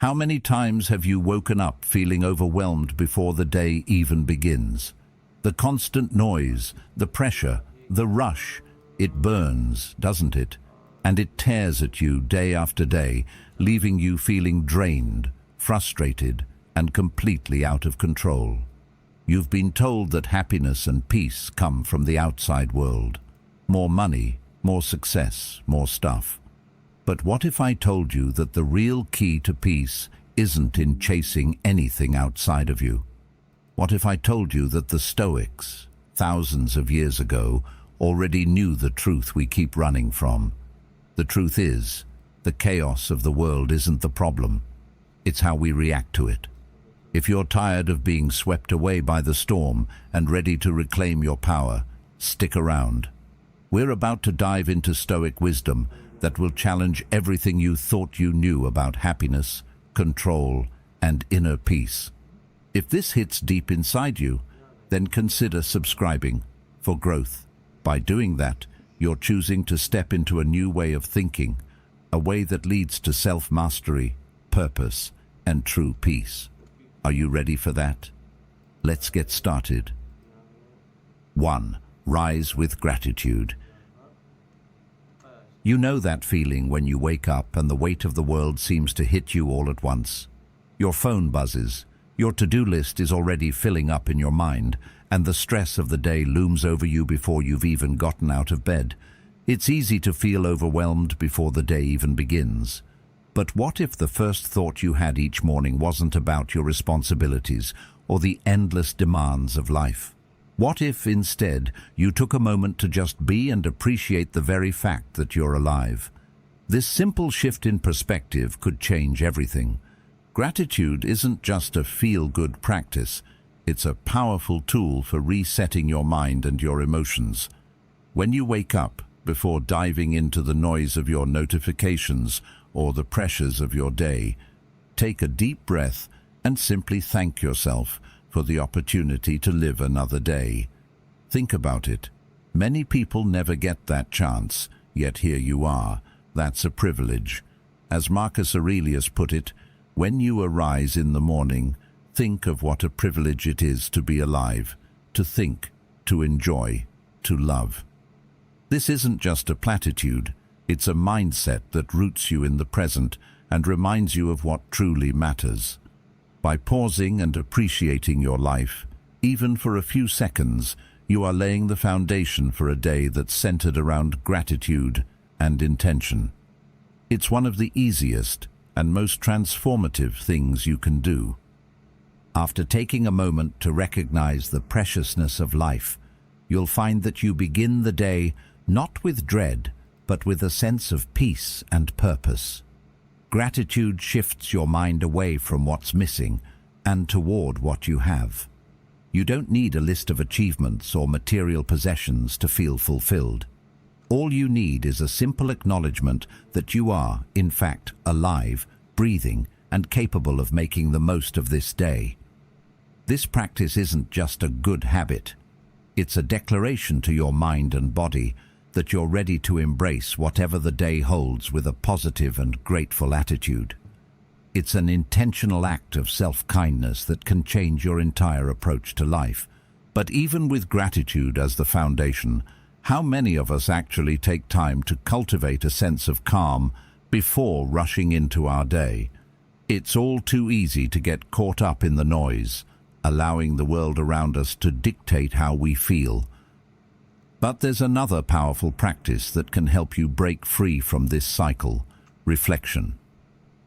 How many times have you woken up feeling overwhelmed before the day even begins? The constant noise, the pressure, the rush, it burns, doesn't it? And it tears at you day after day, leaving you feeling drained, frustrated, and completely out of control. You've been told that happiness and peace come from the outside world. More money, more success, more stuff. But what if I told you that the real key to peace isn't in chasing anything outside of you? What if I told you that the Stoics, thousands of years ago, already knew the truth we keep running from? The truth is, the chaos of the world isn't the problem. It's how we react to it. If you're tired of being swept away by the storm and ready to reclaim your power, stick around. We're about to dive into Stoic wisdom that will challenge everything you thought you knew about happiness, control, and inner peace. If this hits deep inside you, then consider subscribing for growth. By doing that, you're choosing to step into a new way of thinking, a way that leads to self-mastery, purpose, and true peace. Are you ready for that? Let's get started. 1. Rise with gratitude. You know that feeling when you wake up and the weight of the world seems to hit you all at once. Your phone buzzes, your to-do list is already filling up in your mind, and the stress of the day looms over you before you've even gotten out of bed. It's easy to feel overwhelmed before the day even begins. But what if the first thought you had each morning wasn't about your responsibilities or the endless demands of life? What if, instead, you took a moment to just be and appreciate the very fact that you're alive? This simple shift in perspective could change everything. Gratitude isn't just a feel-good practice. It's a powerful tool for resetting your mind and your emotions. When you wake up, before diving into the noise of your notifications or the pressures of your day, take a deep breath and simply thank yourself for the opportunity to live another day. Think about it. Many people never get that chance, yet here you are. That's a privilege. As Marcus Aurelius put it, when you arise in the morning, think of what a privilege it is to be alive, to think, to enjoy, to love. This isn't just a platitude, it's a mindset that roots you in the present and reminds you of what truly matters. By pausing and appreciating your life, even for a few seconds, you are laying the foundation for a day that's centered around gratitude and intention. It's one of the easiest and most transformative things you can do. After taking a moment to recognize the preciousness of life, you'll find that you begin the day not with dread, but with a sense of peace and purpose. Gratitude shifts your mind away from what's missing and toward what you have. You don't need a list of achievements or material possessions to feel fulfilled. All you need is a simple acknowledgement that you are, in fact, alive, breathing, and capable of making the most of this day. This practice isn't just a good habit. It's a declaration to your mind and body that you're ready to embrace whatever the day holds with a positive and grateful attitude. It's an intentional act of self-kindness that can change your entire approach to life. But even with gratitude as the foundation, how many of us actually take time to cultivate a sense of calm before rushing into our day? It's all too easy to get caught up in the noise, allowing the world around us to dictate how we feel. But there's another powerful practice that can help you break free from this cycle: reflection.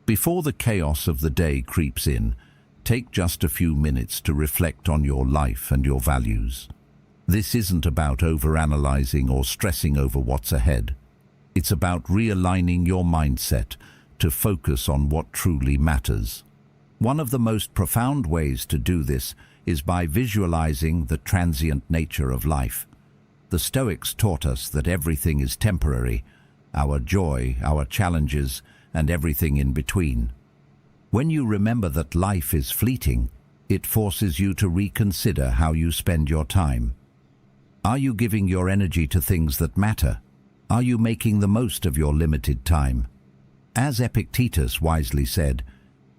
Before the chaos of the day creeps in, take just a few minutes to reflect on your life and your values. This isn't about overanalyzing or stressing over what's ahead. It's about realigning your mindset to focus on what truly matters. One of the most profound ways to do this is by visualizing the transient nature of life. The Stoics taught us that everything is temporary, our joy, our challenges, and everything in between. When you remember that life is fleeting, it forces you to reconsider how you spend your time. Are you giving your energy to things that matter? Are you making the most of your limited time? As Epictetus wisely said,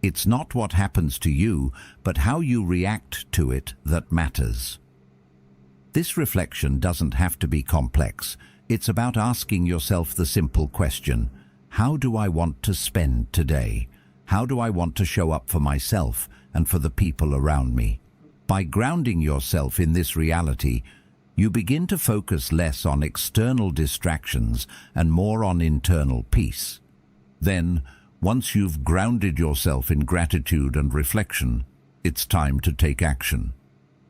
It's not what happens to you, but how you react to it that matters. This reflection doesn't have to be complex. It's about asking yourself the simple question, how do I want to spend today? How do I want to show up for myself and for the people around me? By grounding yourself in this reality, you begin to focus less on external distractions and more on internal peace. Then, once you've grounded yourself in gratitude and reflection, it's time to take action.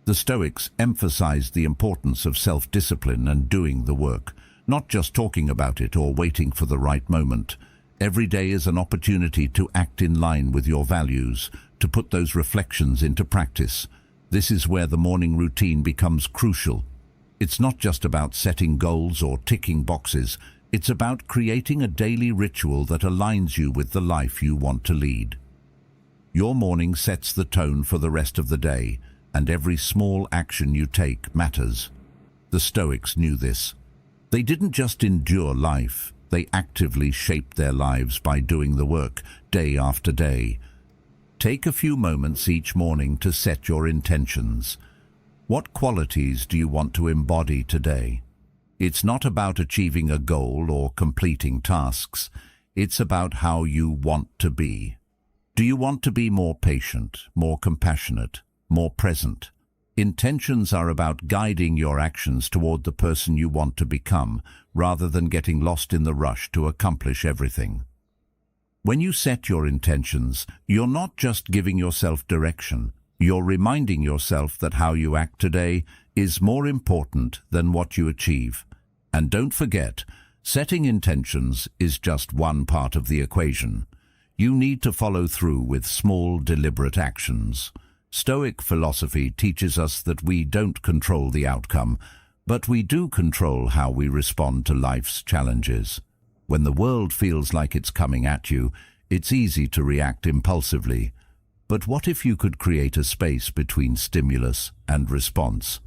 The Stoics emphasized the importance of self-discipline and doing the work, not just talking about it or waiting for the right moment. Every day is an opportunity to act in line with your values, to put those reflections into practice. This is where the morning routine becomes crucial. It's not just about setting goals or ticking boxes. It's about creating a daily ritual that aligns you with the life you want to lead. Your morning sets the tone for the rest of the day, and every small action you take matters. The Stoics knew this. They didn't just endure life, they actively shaped their lives by doing the work day after day. Take a few moments each morning to set your intentions. What qualities do you want to embody today? It's not about achieving a goal or completing tasks. It's about how you want to be. Do you want to be more patient, more compassionate, more present? Intentions are about guiding your actions toward the person you want to become, rather than getting lost in the rush to accomplish everything. When you set your intentions, you're not just giving yourself direction. You're reminding yourself that how you act today is more important than what you achieve. And don't forget, setting intentions is just one part of the equation. You need to follow through with small, deliberate actions. Stoic philosophy teaches us that we don't control the outcome, but we do control how we respond to life's challenges. When the world feels like it's coming at you, it's easy to react impulsively. But what if you could create a space between stimulus and response?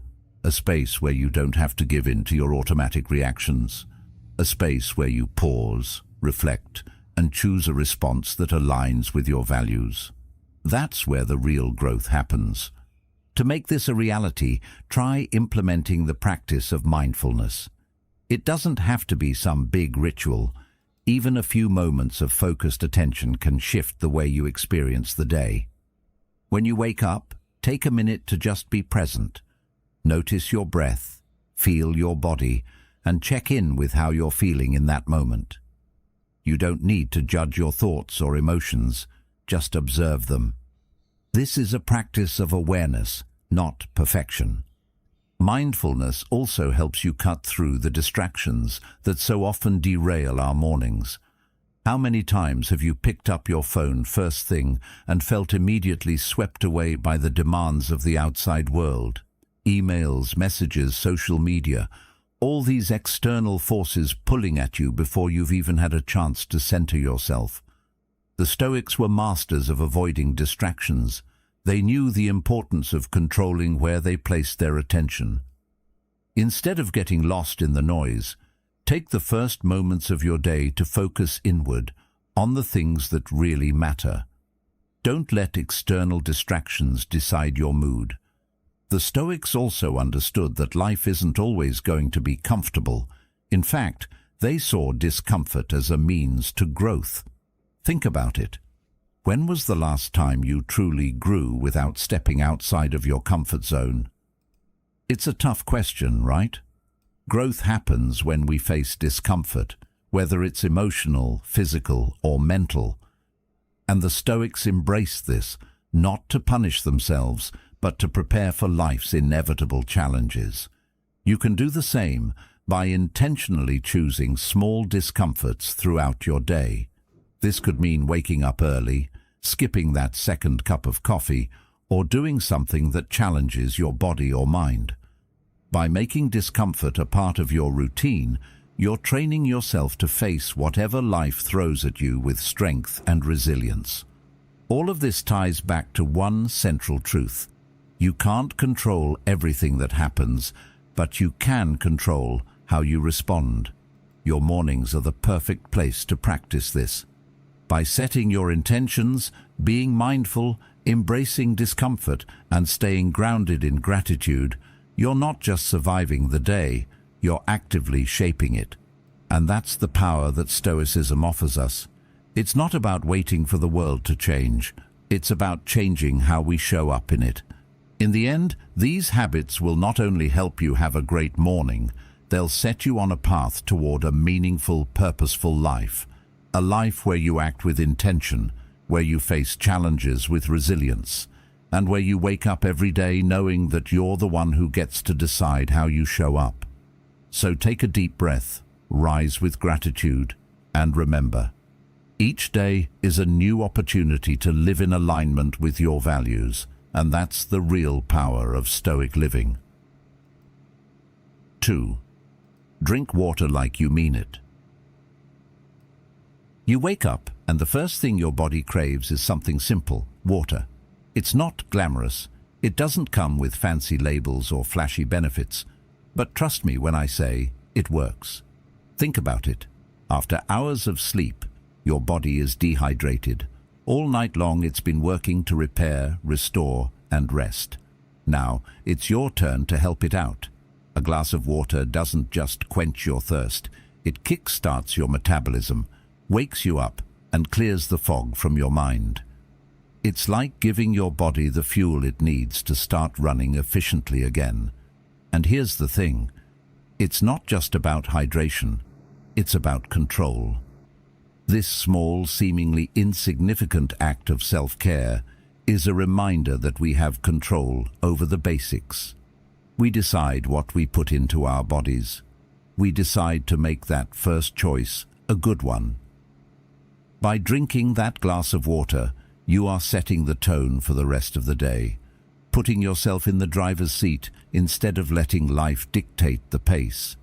A space where you don't have to give in to your automatic reactions. A space where you pause, reflect, and choose a response that aligns with your values. That's where the real growth happens. To make this a reality, try implementing the practice of mindfulness. It doesn't have to be some big ritual. Even a few moments of focused attention can shift the way you experience the day. When you wake up, take a minute to just be present. Notice your breath, feel your body, and check in with how you're feeling in that moment. You don't need to judge your thoughts or emotions, just observe them. This is a practice of awareness, not perfection. Mindfulness also helps you cut through the distractions that so often derail our mornings. How many times have you picked up your phone first thing and felt immediately swept away by the demands of the outside world? Emails, messages, social media, all these external forces pulling at you before you've even had a chance to center yourself. The Stoics were masters of avoiding distractions. They knew the importance of controlling where they placed their attention. Instead of getting lost in the noise, take the first moments of your day to focus inward on the things that really matter. Don't let external distractions decide your mood. The Stoics also understood that life isn't always going to be comfortable. In fact, they saw discomfort as a means to growth. Think about it. When was the last time you truly grew without stepping outside of your comfort zone? It's a tough question, right? Growth happens when we face discomfort, whether it's emotional, physical, or mental. And the Stoics embraced this, not to punish themselves, but to prepare for life's inevitable challenges. You can do the same by intentionally choosing small discomforts throughout your day. This could mean waking up early, skipping that second cup of coffee, or doing something that challenges your body or mind. By making discomfort a part of your routine, you're training yourself to face whatever life throws at you with strength and resilience. All of this ties back to one central truth. You can't control everything that happens, but you can control how you respond. Your mornings are the perfect place to practice this. By setting your intentions, being mindful, embracing discomfort, and staying grounded in gratitude, you're not just surviving the day, you're actively shaping it. And that's the power that Stoicism offers us. It's not about waiting for the world to change. It's about changing how we show up in it. In the end, these habits will not only help you have a great morning, they'll set you on a path toward a meaningful, purposeful life. A life where you act with intention, where you face challenges with resilience, and where you wake up every day knowing that you're the one who gets to decide how you show up. So take a deep breath, rise with gratitude, and remember, each day is a new opportunity to live in alignment with your values, and that's the real power of Stoic living. 2. Drink water like you mean it. You wake up, and the first thing your body craves is something simple: water. It's not glamorous. It doesn't come with fancy labels or flashy benefits. But trust me when I say it works. Think about it. After hours of sleep, your body is dehydrated. All night long it's been working to repair, restore, and rest. Now, it's your turn to help it out. A glass of water doesn't just quench your thirst. It kickstarts your metabolism, wakes you up, and clears the fog from your mind. It's like giving your body the fuel it needs to start running efficiently again. And here's the thing. It's not just about hydration. It's about control. This small, seemingly insignificant act of self-care is a reminder that we have control over the basics. We decide what we put into our bodies. We decide to make that first choice a good one. By drinking that glass of water, you are setting the tone for the rest of the day, putting yourself in the driver's seat instead of letting life dictate the pace.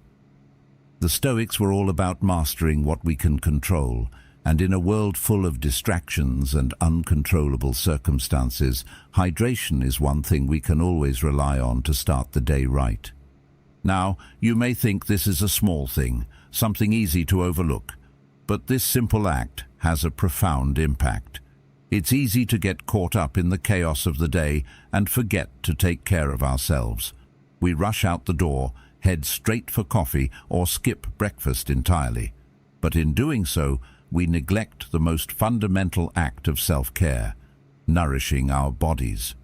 The Stoics were all about mastering what we can control, and in a world full of distractions and uncontrollable circumstances, hydration is one thing we can always rely on to start the day right. Now, you may think this is a small thing, something easy to overlook, but this simple act has a profound impact. It's easy to get caught up in the chaos of the day and forget to take care of ourselves. We rush out the door, head straight for coffee, or skip breakfast entirely. But in doing so, we neglect the most fundamental act of self-care: nourishing our bodies.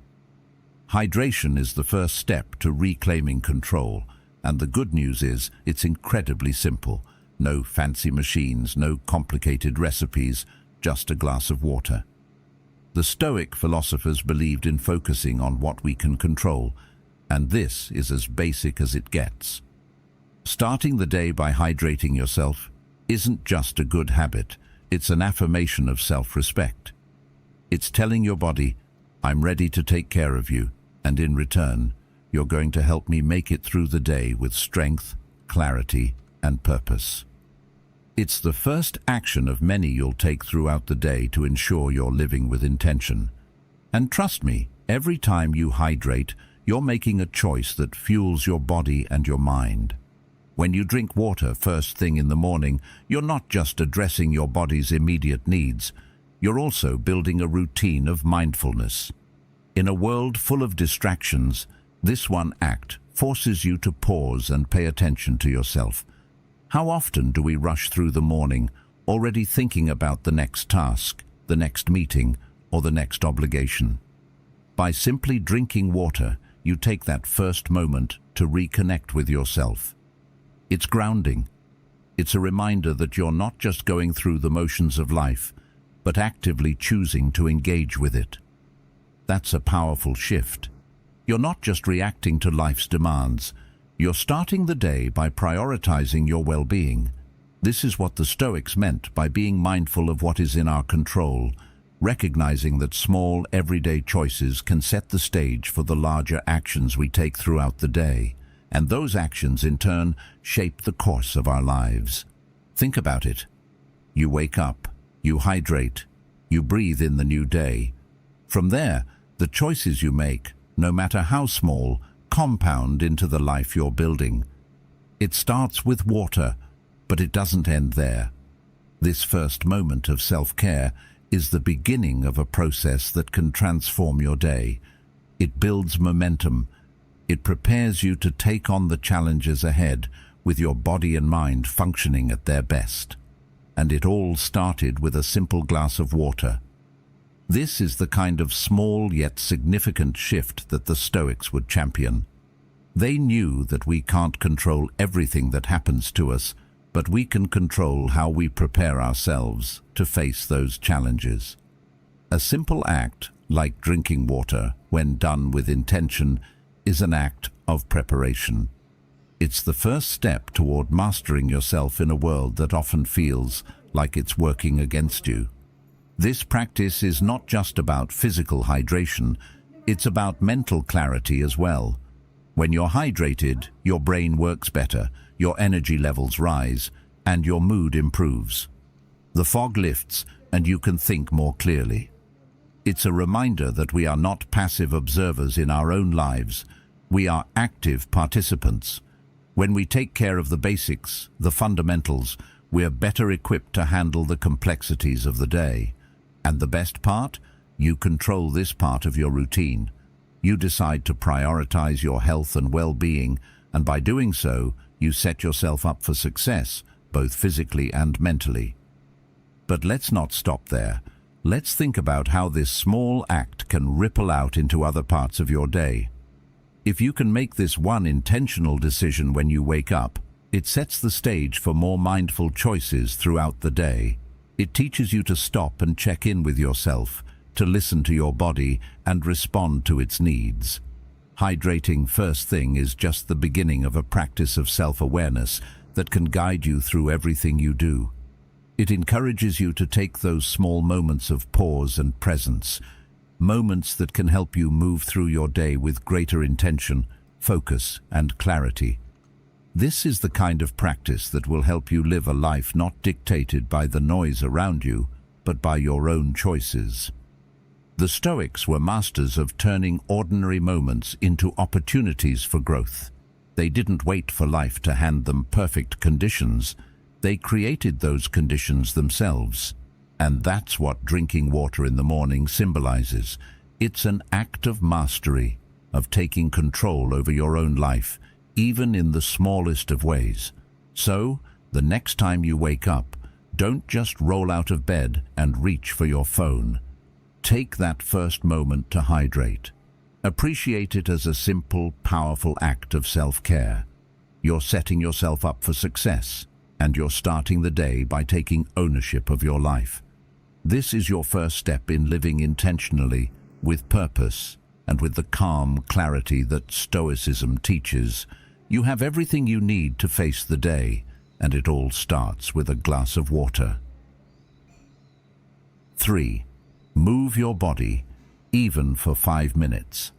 Hydration is the first step to reclaiming control, and the good news is it's incredibly simple. No fancy machines, no complicated recipes, just a glass of water. The Stoic philosophers believed in focusing on what we can control, and this is as basic as it gets. Starting the day by hydrating yourself isn't just a good habit, it's an affirmation of self-respect. It's telling your body, I'm ready to take care of you, and in return, you're going to help me make it through the day with strength, clarity, and purpose. It's the first action of many you'll take throughout the day to ensure you're living with intention. And trust me, every time you hydrate, you're making a choice that fuels your body and your mind. When you drink water first thing in the morning, you're not just addressing your body's immediate needs, you're also building a routine of mindfulness. In a world full of distractions, this one act forces you to pause and pay attention to yourself. How often do we rush through the morning, already thinking about the next task, the next meeting, or the next obligation? By simply drinking water, you take that first moment to reconnect with yourself. It's grounding. It's a reminder that you're not just going through the motions of life, but actively choosing to engage with it. That's a powerful shift. You're not just reacting to life's demands. You're starting the day by prioritizing your well-being. This is what the Stoics meant by being mindful of what is in our control, recognizing that small, everyday choices can set the stage for the larger actions we take throughout the day, and those actions, in turn, shape the course of our lives. Think about it. You wake up, you hydrate, you breathe in the new day. From there, the choices you make, no matter how small, compound into the life you're building. It starts with water, but it doesn't end there. This first moment of self-care is the beginning of a process that can transform your day. It builds momentum. It prepares you to take on the challenges ahead with your body and mind functioning at their best. And it all started with a simple glass of water. This is the kind of small yet significant shift that the Stoics would champion. They knew that we can't control everything that happens to us, but we can control how we prepare ourselves to face those challenges. A simple act, like drinking water, when done with intention, is an act of preparation. It's the first step toward mastering yourself in a world that often feels like it's working against you. This practice is not just about physical hydration, it's about mental clarity as well. When you're hydrated, your brain works better, your energy levels rise, and your mood improves. The fog lifts, and you can think more clearly. It's a reminder that we are not passive observers in our own lives, we are active participants. When we take care of the basics, the fundamentals, we're better equipped to handle the complexities of the day. And the best part? You control this part of your routine. You decide to prioritize your health and well-being, and by doing so, you set yourself up for success, both physically and mentally. But let's not stop there. Let's think about how this small act can ripple out into other parts of your day. If you can make this one intentional decision when you wake up, it sets the stage for more mindful choices throughout the day. It teaches you to stop and check in with yourself, to listen to your body and respond to its needs. Hydrating first thing is just the beginning of a practice of self-awareness that can guide you through everything you do. It encourages you to take those small moments of pause and presence, moments that can help you move through your day with greater intention, focus, and clarity. This is the kind of practice that will help you live a life not dictated by the noise around you, but by your own choices. The Stoics were masters of turning ordinary moments into opportunities for growth. They didn't wait for life to hand them perfect conditions. They created those conditions themselves. And that's what drinking water in the morning symbolizes. It's an act of mastery, of taking control over your own life, even in the smallest of ways. So, the next time you wake up, don't just roll out of bed and reach for your phone. Take that first moment to hydrate. Appreciate it as a simple, powerful act of self-care. You're setting yourself up for success, and you're starting the day by taking ownership of your life. This is your first step in living intentionally, with purpose, and with the calm clarity that Stoicism teaches. You have everything you need to face the day, and it all starts with a glass of water. 3. Move your body, even for 5 minutes.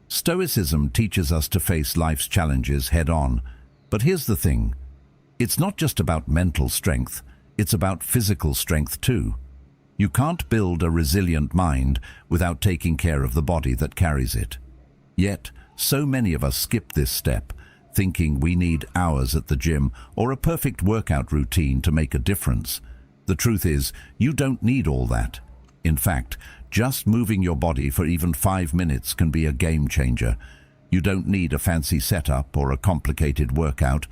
Stoicism teaches us to face life's challenges head-on, but here's the thing. It's not just about mental strength, it's about physical strength too. You can't build a resilient mind without taking care of the body that carries it. Yet, so many of us skip this step, thinking we need hours at the gym or a perfect workout routine to make a difference. The truth is, you don't need all that. In fact, just moving your body for even 5 minutes can be a game changer. You don't need a fancy setup or a complicated workout.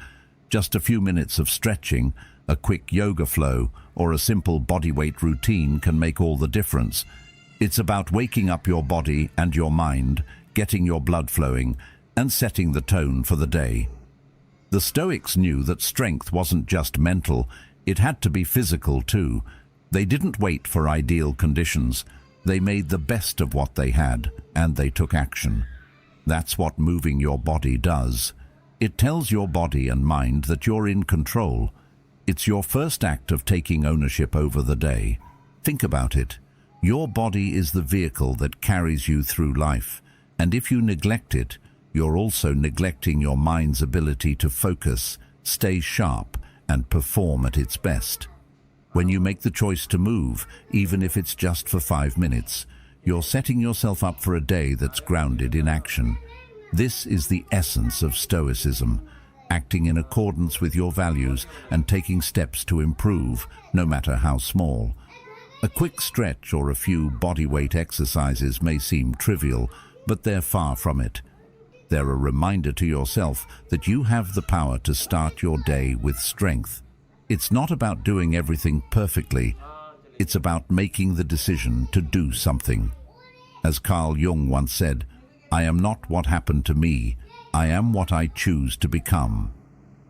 Just a few minutes of stretching, a quick yoga flow, or a simple bodyweight routine can make all the difference. It's about waking up your body and your mind, getting your blood flowing, and setting the tone for the day. The Stoics knew that strength wasn't just mental, it had to be physical too. They didn't wait for ideal conditions. They made the best of what they had, and they took action. That's what moving your body does. It tells your body and mind that you're in control. It's your first act of taking ownership over the day. Think about it. Your body is the vehicle that carries you through life, and if you neglect it, you're also neglecting your mind's ability to focus, stay sharp, and perform at its best. When you make the choice to move, even if it's just for 5 minutes, you're setting yourself up for a day that's grounded in action. This is the essence of Stoicism. acting in accordance with your values and taking steps to improve, no matter how small. A quick stretch or a few bodyweight exercises may seem trivial, but they're far from it. They're a reminder to yourself that you have the power to start your day with strength. It's not about doing everything perfectly. It's about making the decision to do something. As Carl Jung once said, "I am not what happened to me. I am what I choose to become."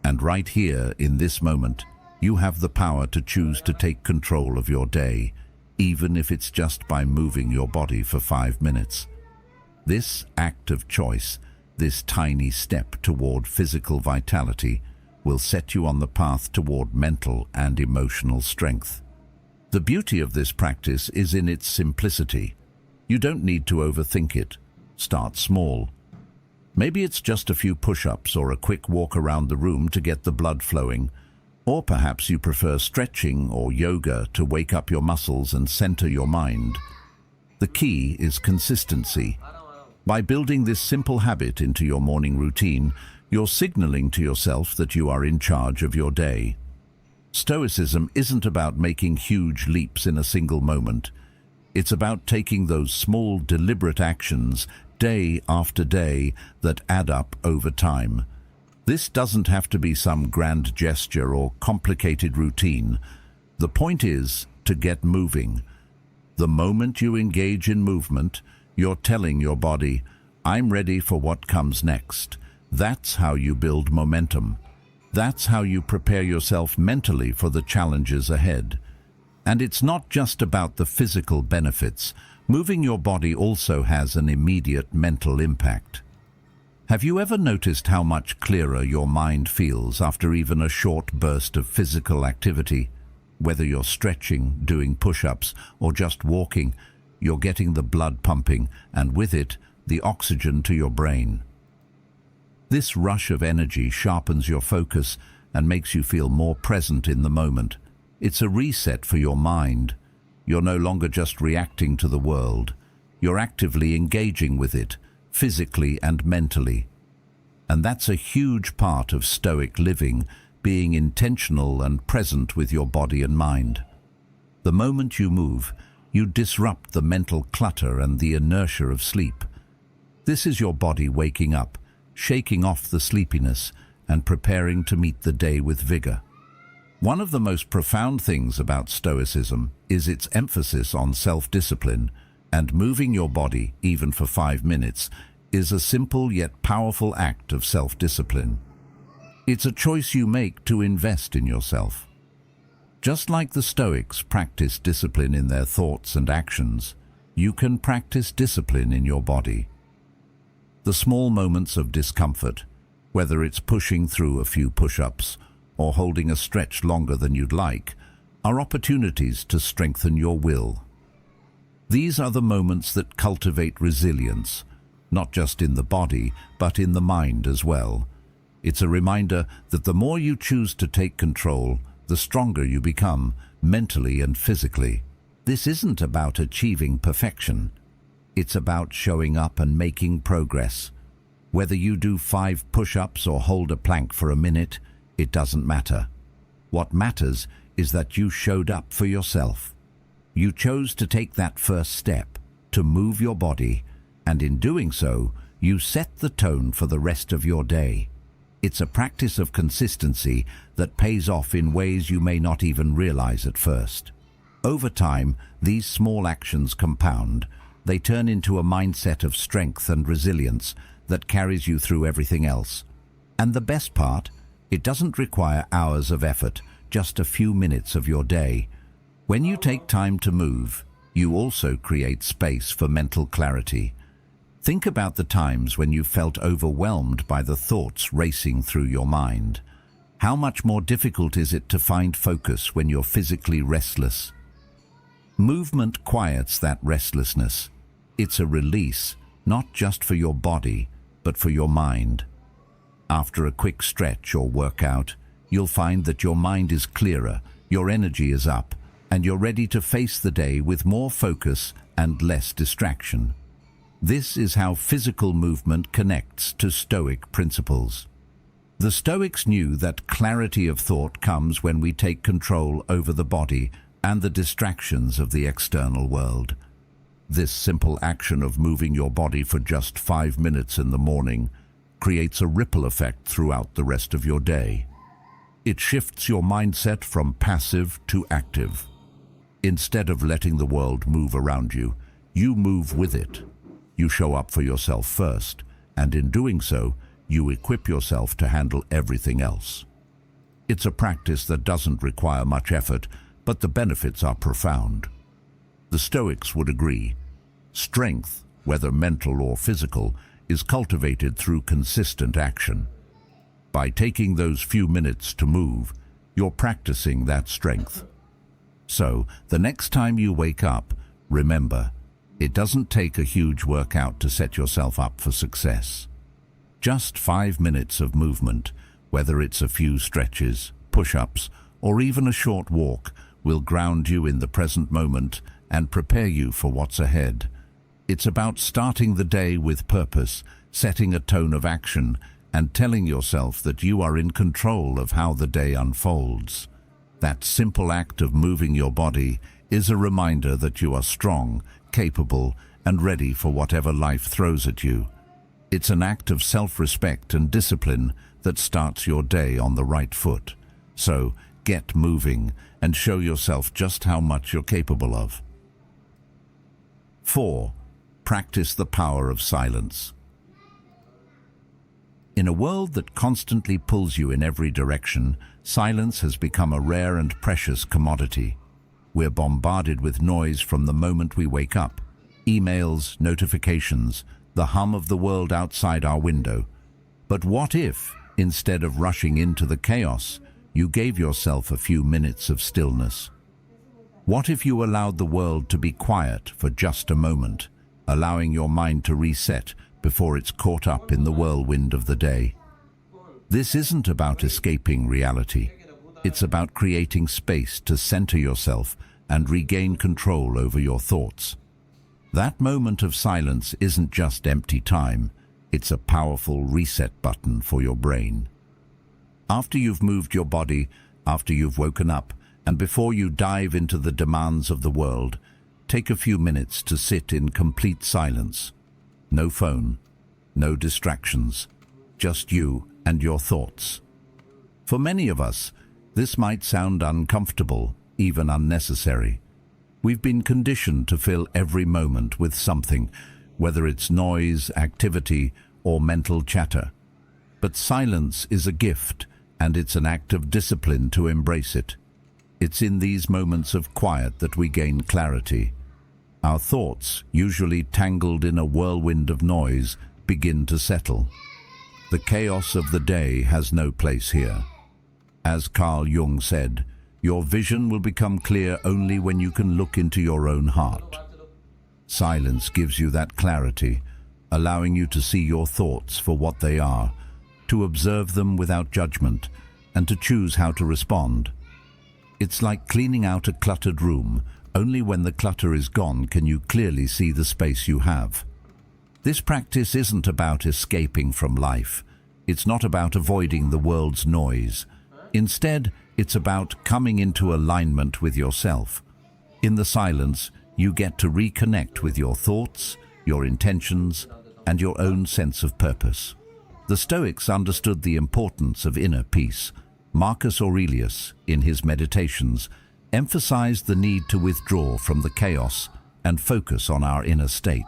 And right here, in this moment, you have the power to choose to take control of your day, even if it's just by moving your body for 5 minutes. This act of choice, this tiny step toward physical vitality, will set you on the path toward mental and emotional strength. The beauty of this practice is in its simplicity. You don't need to overthink it. Start small. Maybe it's just a few push-ups or a quick walk around the room to get the blood flowing. Or perhaps you prefer stretching or yoga to wake up your muscles and center your mind. The key is consistency. By building this simple habit into your morning routine, you're signaling to yourself that you are in charge of your day. Stoicism isn't about making huge leaps in a single moment. It's about taking those small, deliberate actions day after day that add up over time. This doesn't have to be some grand gesture or complicated routine. The point is to get moving. The moment you engage in movement, you're telling your body, "I'm ready for what comes next." That's how you build momentum. That's how you prepare yourself mentally for the challenges ahead. And it's not just about the physical benefits. Moving your body also has an immediate mental impact. Have you ever noticed how much clearer your mind feels after even a short burst of physical activity? Whether you're stretching, doing push-ups, or just walking, you're getting the blood pumping, and with it, the oxygen to your brain. This rush of energy sharpens your focus and makes you feel more present in the moment. It's a reset for your mind. You're no longer just reacting to the world. You're actively engaging with it, physically and mentally. And that's a huge part of Stoic living, being intentional and present with your body and mind. The moment you move, you disrupt the mental clutter and the inertia of sleep. This is your body waking up, shaking off the sleepiness and preparing to meet the day with vigor. One of the most profound things about Stoicism is its emphasis on self-discipline, and moving your body, even for 5 minutes, is a simple yet powerful act of self-discipline. It's a choice you make to invest in yourself. Just like the Stoics practice discipline in their thoughts and actions, you can practice discipline in your body. The small moments of discomfort, whether it's pushing through a few push-ups or holding a stretch longer than you'd like, are opportunities to strengthen your will. These are the moments that cultivate resilience, not just in the body, but in the mind as well. It's a reminder that the more you choose to take control, the stronger you become, mentally and physically. This isn't about achieving perfection. It's about showing up and making progress. Whether you do 5 push-ups or hold a plank for a minute, it doesn't matter. What matters is that you showed up for yourself. You chose to take that first step, to move your body, and in doing so, you set the tone for the rest of your day. It's a practice of consistency that pays off in ways you may not even realize at first. Over time, these small actions compound. They turn into a mindset of strength and resilience that carries you through everything else. And the best part, it doesn't require hours of effort, just a few minutes of your day. When you take time to move, you also create space for mental clarity. Think about the times when you felt overwhelmed by the thoughts racing through your mind. How much more difficult is it to find focus when you're physically restless? Movement quiets that restlessness. It's a release, not just for your body, but for your mind. After a quick stretch or workout, you'll find that your mind is clearer, your energy is up, and you're ready to face the day with more focus and less distraction. This is how physical movement connects to Stoic principles. The Stoics knew that clarity of thought comes when we take control over the body and the distractions of the external world. This simple action of moving your body for just 5 minutes in the morning creates a ripple effect throughout the rest of your day. It shifts your mindset from passive to active. Instead of letting the world move around you, you move with it. You show up for yourself first, and in doing so, you equip yourself to handle everything else. It's a practice that doesn't require much effort, but the benefits are profound. The Stoics would agree. Strength, whether mental or physical, is cultivated through consistent action. By taking those few minutes to move, you're practicing that strength. So, the next time you wake up, remember, it doesn't take a huge workout to set yourself up for success. Just 5 minutes of movement, whether it's a few stretches, push-ups, or even a short walk, will ground you in the present moment and prepare you for what's ahead. It's about starting the day with purpose, setting a tone of action, and telling yourself that you are in control of how the day unfolds. That simple act of moving your body is a reminder that you are strong, capable, and ready for whatever life throws at you. It's an act of self-respect and discipline that starts your day on the right foot. So, get moving and show yourself just how much you're capable of. 4. Practice the power of silence. In a world that constantly pulls you in every direction, silence has become a rare and precious commodity. We're bombarded with noise from the moment we wake up. Emails, notifications, the hum of the world outside our window. But what if, instead of rushing into the chaos, you gave yourself a few minutes of stillness? What if you allowed the world to be quiet for just a moment, allowing your mind to reset before it's caught up in the whirlwind of the day? This isn't about escaping reality. It's about creating space to center yourself and regain control over your thoughts. That moment of silence isn't just empty time, it's a powerful reset button for your brain. After you've moved your body, after you've woken up, and before you dive into the demands of the world, take a few minutes to sit in complete silence. No phone, no distractions, just you and your thoughts. For many of us, this might sound uncomfortable, even unnecessary. We've been conditioned to fill every moment with something, whether it's noise, activity, or mental chatter. But silence is a gift, and it's an act of discipline to embrace it. It's in these moments of quiet that we gain clarity. Our thoughts, usually tangled in a whirlwind of noise, begin to settle. The chaos of the day has no place here. As Carl Jung said, your vision will become clear only when you can look into your own heart. Silence gives you that clarity, allowing you to see your thoughts for what they are, to observe them without judgment, and to choose how to respond. It's like cleaning out a cluttered room. Only when the clutter is gone can you clearly see the space you have. This practice isn't about escaping from life. It's not about avoiding the world's noise. Instead, it's about coming into alignment with yourself. In the silence, you get to reconnect with your thoughts, your intentions, and your own sense of purpose. The Stoics understood the importance of inner peace. Marcus Aurelius, in his Meditations, emphasized the need to withdraw from the chaos and focus on our inner state.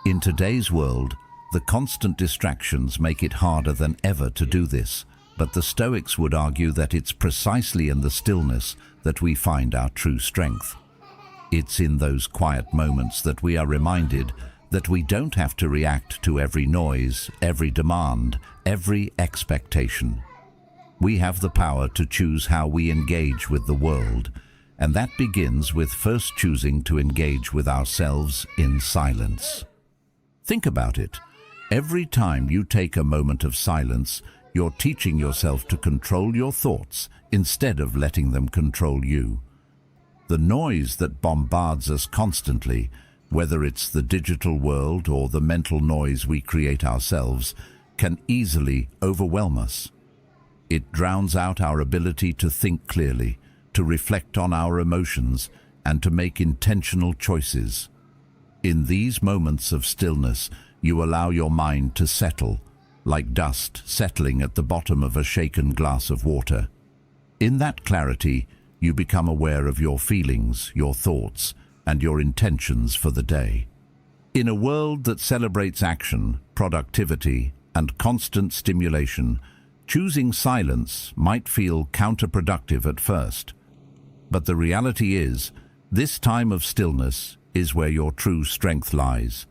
In today's world, the constant distractions make it harder than ever to do this, but the Stoics would argue that it's precisely in the stillness that we find our true strength. It's in those quiet moments that we are reminded that we don't have to react to every noise, every demand, every expectation. We have the power to choose how we engage with the world, and that begins with first choosing to engage with ourselves in silence. Think about it. Every time you take a moment of silence, you're teaching yourself to control your thoughts instead of letting them control you. The noise that bombards us constantly, whether it's the digital world or the mental noise we create ourselves, can easily overwhelm us. It drowns out our ability to think clearly, to reflect on our emotions, and to make intentional choices. In these moments of stillness, you allow your mind to settle, like dust settling at the bottom of a shaken glass of water. In that clarity, you become aware of your feelings, your thoughts, and your intentions for the day. In a world that celebrates action, productivity, and constant stimulation, choosing silence might feel counterproductive at first. But the reality is, this time of stillness is where your true strength lies.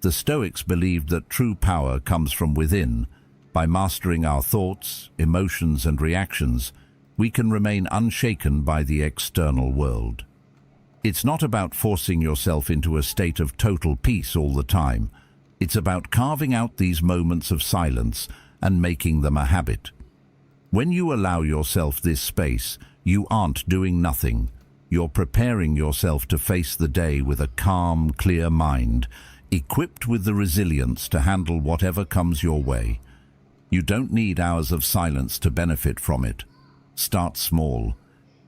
The Stoics believed that true power comes from within. By mastering our thoughts, emotions, and reactions, we can remain unshaken by the external world. It's not about forcing yourself into a state of total peace all the time. It's about carving out these moments of silence and making them a habit. When you allow yourself this space, you aren't doing nothing. You're preparing yourself to face the day with a calm, clear mind, equipped with the resilience to handle whatever comes your way. You don't need hours of silence to benefit from it. Start small.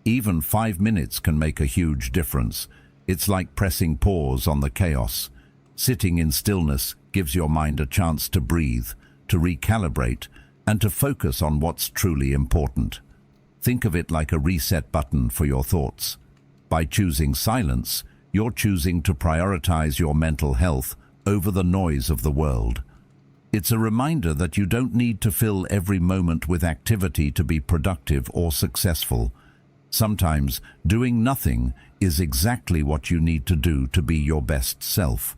Even 5 minutes can make a huge difference. It's like pressing pause on the chaos. Sitting in stillness gives your mind a chance to breathe, to recalibrate, and to focus on what's truly important. Think of it like a reset button for your thoughts. By choosing silence, you're choosing to prioritize your mental health over the noise of the world. It's a reminder that you don't need to fill every moment with activity to be productive or successful. Sometimes doing nothing is exactly what you need to do to be your best self.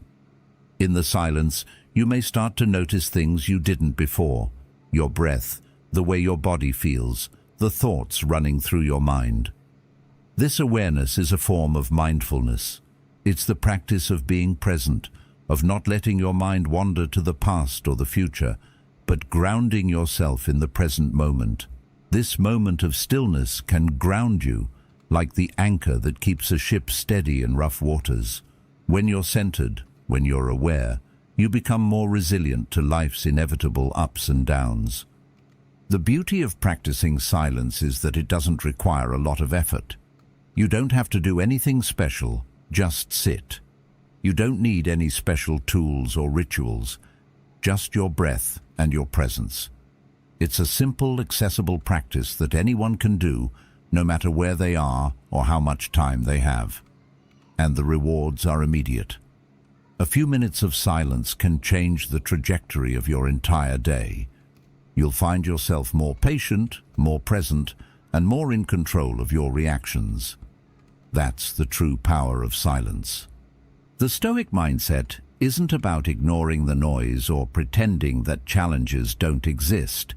In the silence, you may start to notice things you didn't before. Your breath, the way your body feels, the thoughts running through your mind. This awareness is a form of mindfulness. It's the practice of being present, of not letting your mind wander to the past or the future, but grounding yourself in the present moment. This moment of stillness can ground you, like the anchor that keeps a ship steady in rough waters. When you're centered, when you're aware, you become more resilient to life's inevitable ups and downs. The beauty of practicing silence is that it doesn't require a lot of effort. You don't have to do anything special, just sit. You don't need any special tools or rituals, just your breath and your presence. It's a simple, accessible practice that anyone can do, no matter where they are or how much time they have. And the rewards are immediate. A few minutes of silence can change the trajectory of your entire day. You'll find yourself more patient, more present, and more in control of your reactions. That's the true power of silence. The Stoic mindset isn't about ignoring the noise or pretending that challenges don't exist.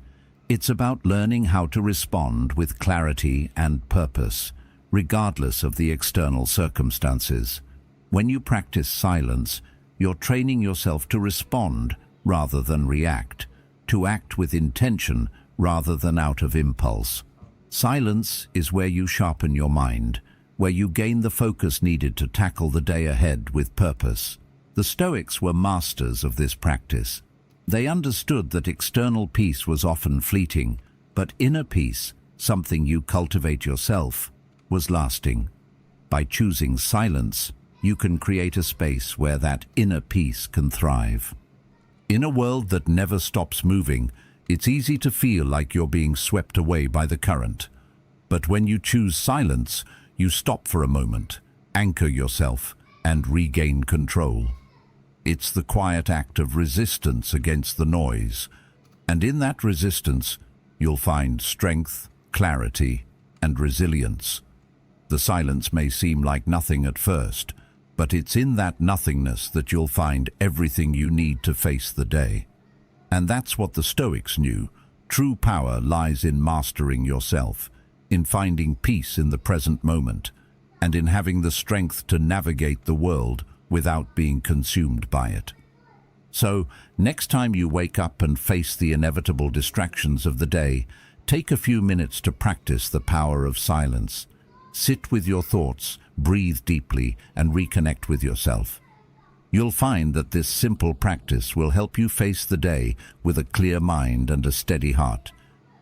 It's about learning how to respond with clarity and purpose, regardless of the external circumstances. When you practice silence, you're training yourself to respond rather than react, to act with intention rather than out of impulse. Silence is where you sharpen your mind, where you gain the focus needed to tackle the day ahead with purpose. The Stoics were masters of this practice. They understood that external peace was often fleeting, but inner peace, something you cultivate yourself, was lasting. By choosing silence, you can create a space where that inner peace can thrive. In a world that never stops moving, it's easy to feel like you're being swept away by the current. But when you choose silence, you stop for a moment, anchor yourself, and regain control. It's the quiet act of resistance against the noise, and in that resistance, you'll find strength, clarity, and resilience. The silence may seem like nothing at first, but it's in that nothingness that you'll find everything you need to face the day. And that's what the Stoics knew. True power lies in mastering yourself, in finding peace in the present moment, and in having the strength to navigate the world without being consumed by it. So, next time you wake up and face the inevitable distractions of the day, take a few minutes to practice the power of silence. Sit with your thoughts, breathe deeply, and reconnect with yourself. You'll find that this simple practice will help you face the day with a clear mind and a steady heart.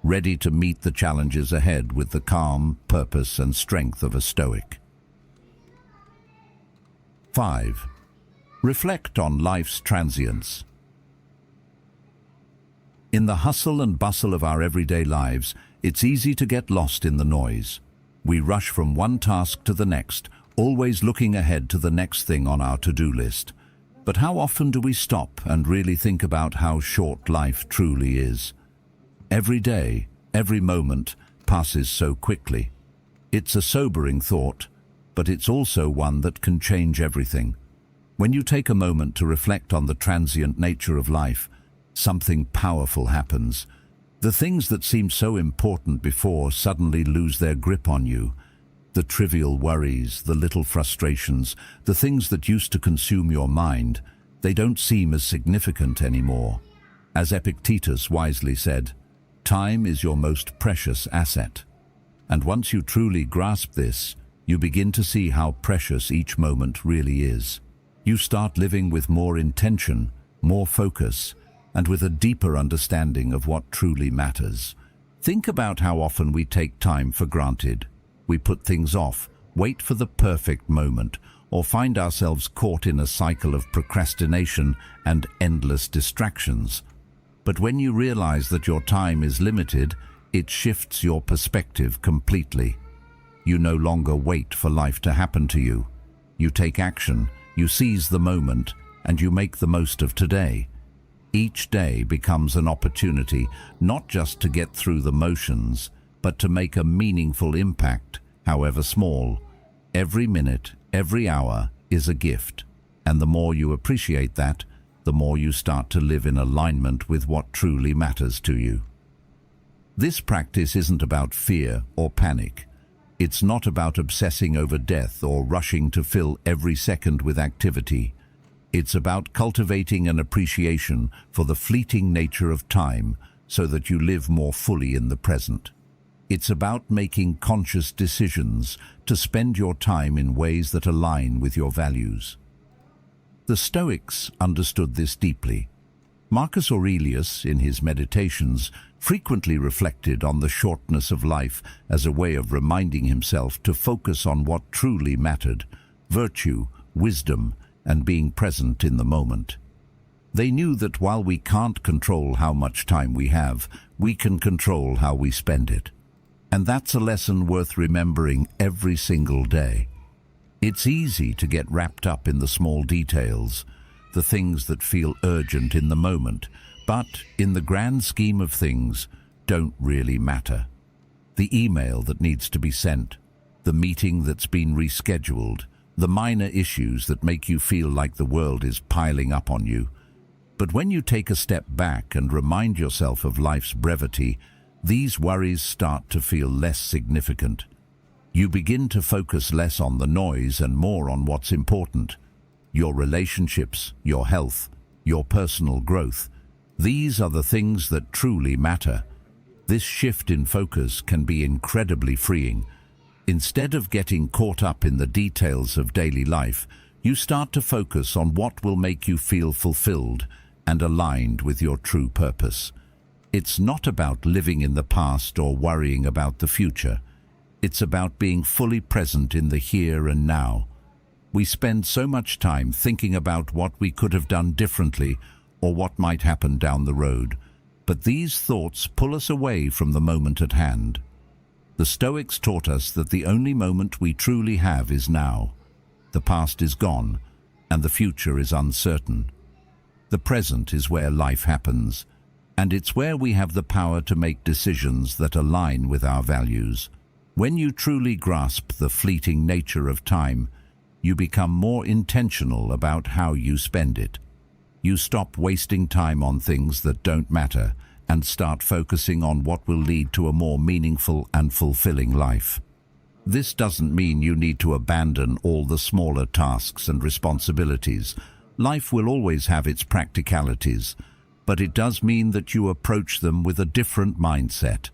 ready to meet the challenges ahead with the calm, purpose, and strength of a Stoic. 5. Reflect on life's transience. In the hustle and bustle of our everyday lives, it's easy to get lost in the noise. We rush from one task to the next, always looking ahead to the next thing on our to-do list. But how often do we stop and really think about how short life truly is? Every day, every moment passes so quickly. It's a sobering thought, but it's also one that can change everything. When you take a moment to reflect on the transient nature of life, something powerful happens. The things that seemed so important before suddenly lose their grip on you. The trivial worries, the little frustrations, the things that used to consume your mind, they don't seem as significant anymore. As Epictetus wisely said, time is your most precious asset. And once you truly grasp this, you begin to see how precious each moment really is. You start living with more intention, more focus, and with a deeper understanding of what truly matters. Think about how often we take time for granted. We put things off, wait for the perfect moment, or find ourselves caught in a cycle of procrastination and endless distractions. But when you realize that your time is limited, it shifts your perspective completely. You no longer wait for life to happen to you. You take action, you seize the moment, and you make the most of today. Each day becomes an opportunity not just to get through the motions, but to make a meaningful impact, however small. Every minute, every hour is a gift, and the more you appreciate that, the more you start to live in alignment with what truly matters to you. This practice isn't about fear or panic. It's not about obsessing over death or rushing to fill every second with activity. It's about cultivating an appreciation for the fleeting nature of time so that you live more fully in the present. It's about making conscious decisions to spend your time in ways that align with your values. The Stoics understood this deeply. Marcus Aurelius, in his Meditations, frequently reflected on the shortness of life as a way of reminding himself to focus on what truly mattered: virtue, wisdom, and being present in the moment. They knew that while we can't control how much time we have, we can control how we spend it. And that's a lesson worth remembering every single day. It's easy to get wrapped up in the small details, the things that feel urgent in the moment, but in the grand scheme of things, don't really matter. The email that needs to be sent, the meeting that's been rescheduled, the minor issues that make you feel like the world is piling up on you. But when you take a step back and remind yourself of life's brevity, these worries start to feel less significant. You begin to focus less on the noise and more on what's important: your relationships, your health, your personal growth. These are the things that truly matter. This shift in focus can be incredibly freeing. Instead of getting caught up in the details of daily life, you start to focus on what will make you feel fulfilled and aligned with your true purpose. It's not about living in the past or worrying about the future. It's about being fully present in the here and now. We spend so much time thinking about what we could have done differently or what might happen down the road, but these thoughts pull us away from the moment at hand. The Stoics taught us that the only moment we truly have is now. The past is gone, and the future is uncertain. The present is where life happens, and it's where we have the power to make decisions that align with our values. When you truly grasp the fleeting nature of time, you become more intentional about how you spend it. You stop wasting time on things that don't matter and start focusing on what will lead to a more meaningful and fulfilling life. This doesn't mean you need to abandon all the smaller tasks and responsibilities. Life will always have its practicalities, but it does mean that you approach them with a different mindset.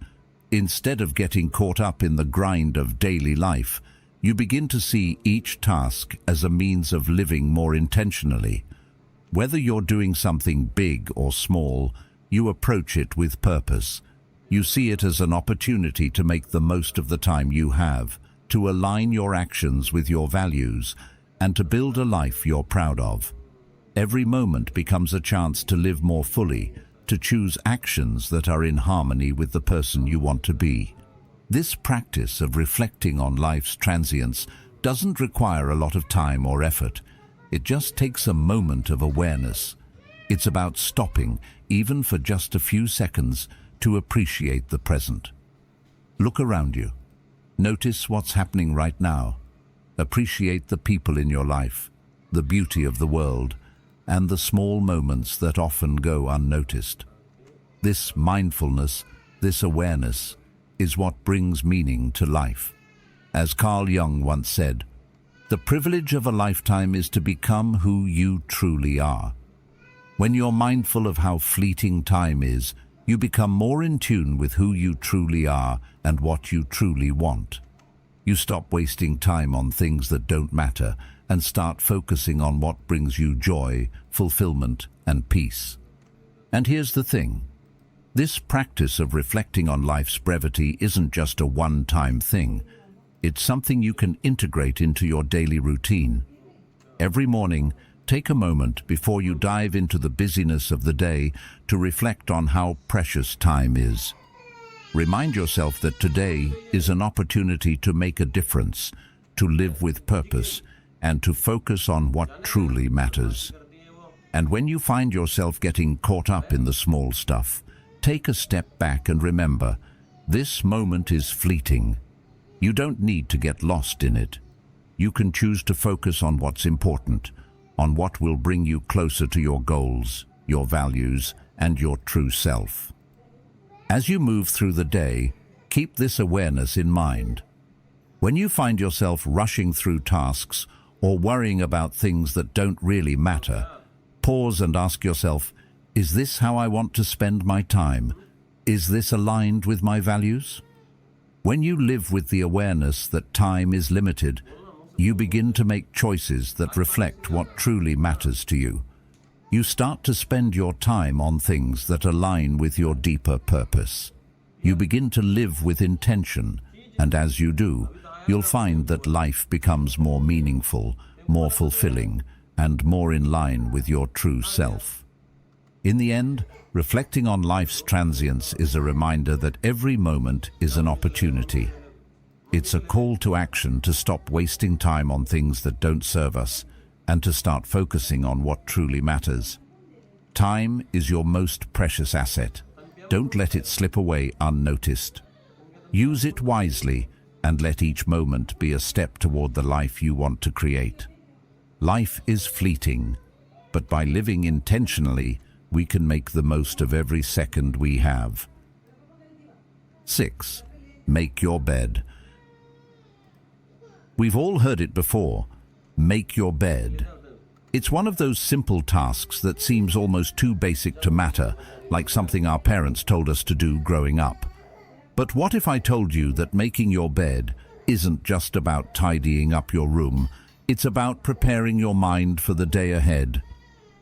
Instead of getting caught up in the grind of daily life, you begin to see each task as a means of living more intentionally. Whether you're doing something big or small, you approach it with purpose. You see it as an opportunity to make the most of the time you have, to align your actions with your values, and to build a life you're proud of. Every moment becomes a chance to live more fully, to choose actions that are in harmony with the person you want to be. This practice of reflecting on life's transience doesn't require a lot of time or effort. It just takes a moment of awareness. It's about stopping, even for just a few seconds, to appreciate the present. Look around you. Notice what's happening right now. Appreciate the people in your life, the beauty of the world, and the small moments that often go unnoticed. This mindfulness, this awareness, is what brings meaning to life. As Carl Jung once said, "The privilege of a lifetime is to become who you truly are." When you're mindful of how fleeting time is, you become more in tune with who you truly are and what you truly want. You stop wasting time on things that don't matter and start focusing on what brings you joy, fulfillment, and peace. And here's the thing. This practice of reflecting on life's brevity isn't just a one-time thing. It's something you can integrate into your daily routine. Every morning, take a moment before you dive into the busyness of the day to reflect on how precious time is. Remind yourself that today is an opportunity to make a difference, to live with purpose, and to focus on what truly matters. And when you find yourself getting caught up in the small stuff, take a step back and remember, this moment is fleeting. You don't need to get lost in it. You can choose to focus on what's important, on what will bring you closer to your goals, your values, and your true self. As you move through the day, keep this awareness in mind. When you find yourself rushing through tasks or worrying about things that don't really matter, pause and ask yourself, is this how I want to spend my time? Is this aligned with my values? When you live with the awareness that time is limited, you begin to make choices that reflect what truly matters to you. You start to spend your time on things that align with your deeper purpose. You begin to live with intention, and as you do, you'll find that life becomes more meaningful, more fulfilling, and more in line with your true self. In the end, reflecting on life's transience is a reminder that every moment is an opportunity. It's a call to action to stop wasting time on things that don't serve us and to start focusing on what truly matters. Time is your most precious asset. Don't let it slip away unnoticed. Use it wisely and let each moment be a step toward the life you want to create. Life is fleeting, but by living intentionally, we can make the most of every second we have. 6. Make your bed. We've all heard it before. Make your bed. It's one of those simple tasks that seems almost too basic to matter, like something our parents told us to do growing up. But what if I told you that making your bed isn't just about tidying up your room, it's about preparing your mind for the day ahead?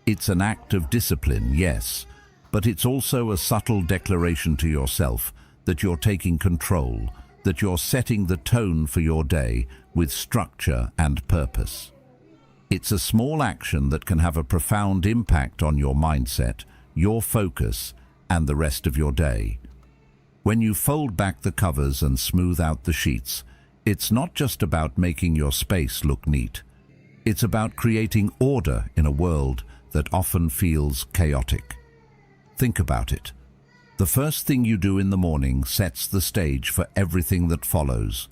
It's an act of discipline, yes, but it's also a subtle declaration to yourself that you're taking control, that you're setting the tone for your day with structure and purpose. It's a small action that can have a profound impact on your mindset, your focus, and the rest of your day. When you fold back the covers and smooth out the sheets, it's not just about making your space look neat. It's about creating order in a world that often feels chaotic. Think about it. The first thing you do in the morning sets the stage for everything that follows.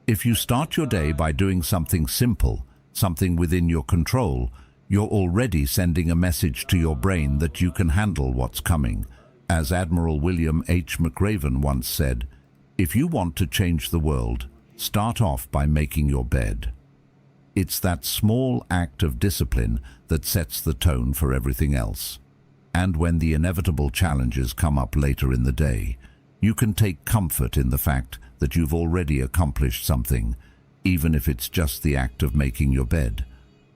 If you start your day by doing something simple, something within your control, you're already sending a message to your brain that you can handle what's coming. As Admiral William H. McRaven once said, if you want to change the world, start off by making your bed. It's that small act of discipline that sets the tone for everything else. And when the inevitable challenges come up later in the day, you can take comfort in the fact that you've already accomplished something, even if it's just the act of making your bed.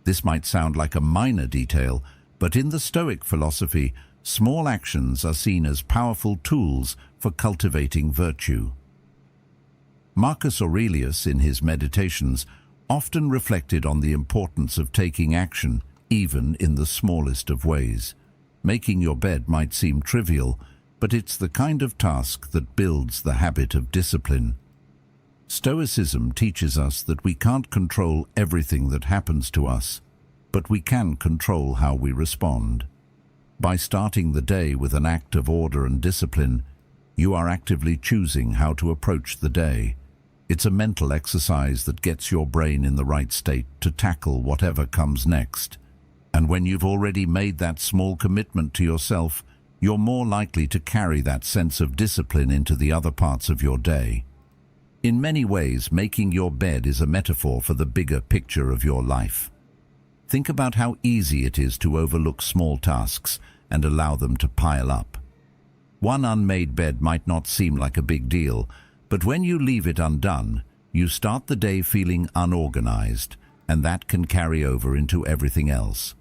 This might sound like a minor detail, but in the Stoic philosophy, small actions are seen as powerful tools for cultivating virtue. Marcus Aurelius, in his Meditations, often reflected on the importance of taking action, even in the smallest of ways. Making your bed might seem trivial, but it's the kind of task that builds the habit of discipline. Stoicism teaches us that we can't control everything that happens to us, but we can control how we respond. By starting the day with an act of order and discipline, you are actively choosing how to approach the day. It's a mental exercise that gets your brain in the right state to tackle whatever comes next. And when you've already made that small commitment to yourself, you're more likely to carry that sense of discipline into the other parts of your day. In many ways, making your bed is a metaphor for the bigger picture of your life. Think about how easy it is to overlook small tasks and allow them to pile up. One unmade bed might not seem like a big deal, but when you leave it undone, you start the day feeling unorganized, and that can carry over into everything else.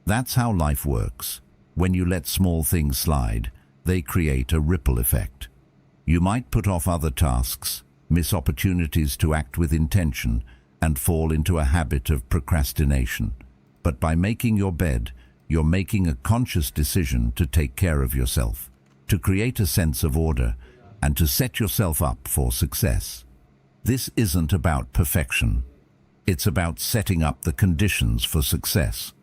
That's how life works. When you let small things slide, they create a ripple effect. You might put off other tasks, miss opportunities to act with intention, and fall into a habit of procrastination. But by making your bed, you're making a conscious decision to take care of yourself, to create a sense of order, and to set yourself up for success. This isn't about perfection. It's about setting up the conditions for success.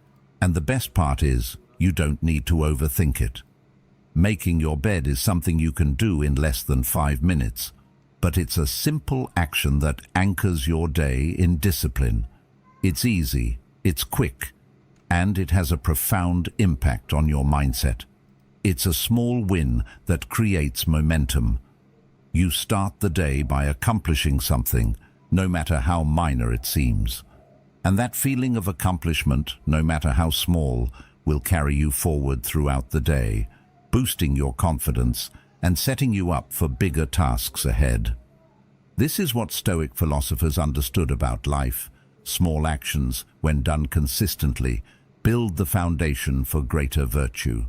And the best part is, you don't need to overthink it. Making your bed is something you can do in less than 5 minutes, but it's a simple action that anchors your day in discipline. It's easy, it's quick, and it has a profound impact on your mindset. It's a small win that creates momentum. You start the day by accomplishing something, no matter how minor it seems. And that feeling of accomplishment, no matter how small, will carry you forward throughout the day, boosting your confidence and setting you up for bigger tasks ahead. This is what Stoic philosophers understood about life. Small actions, when done consistently, build the foundation for greater virtue.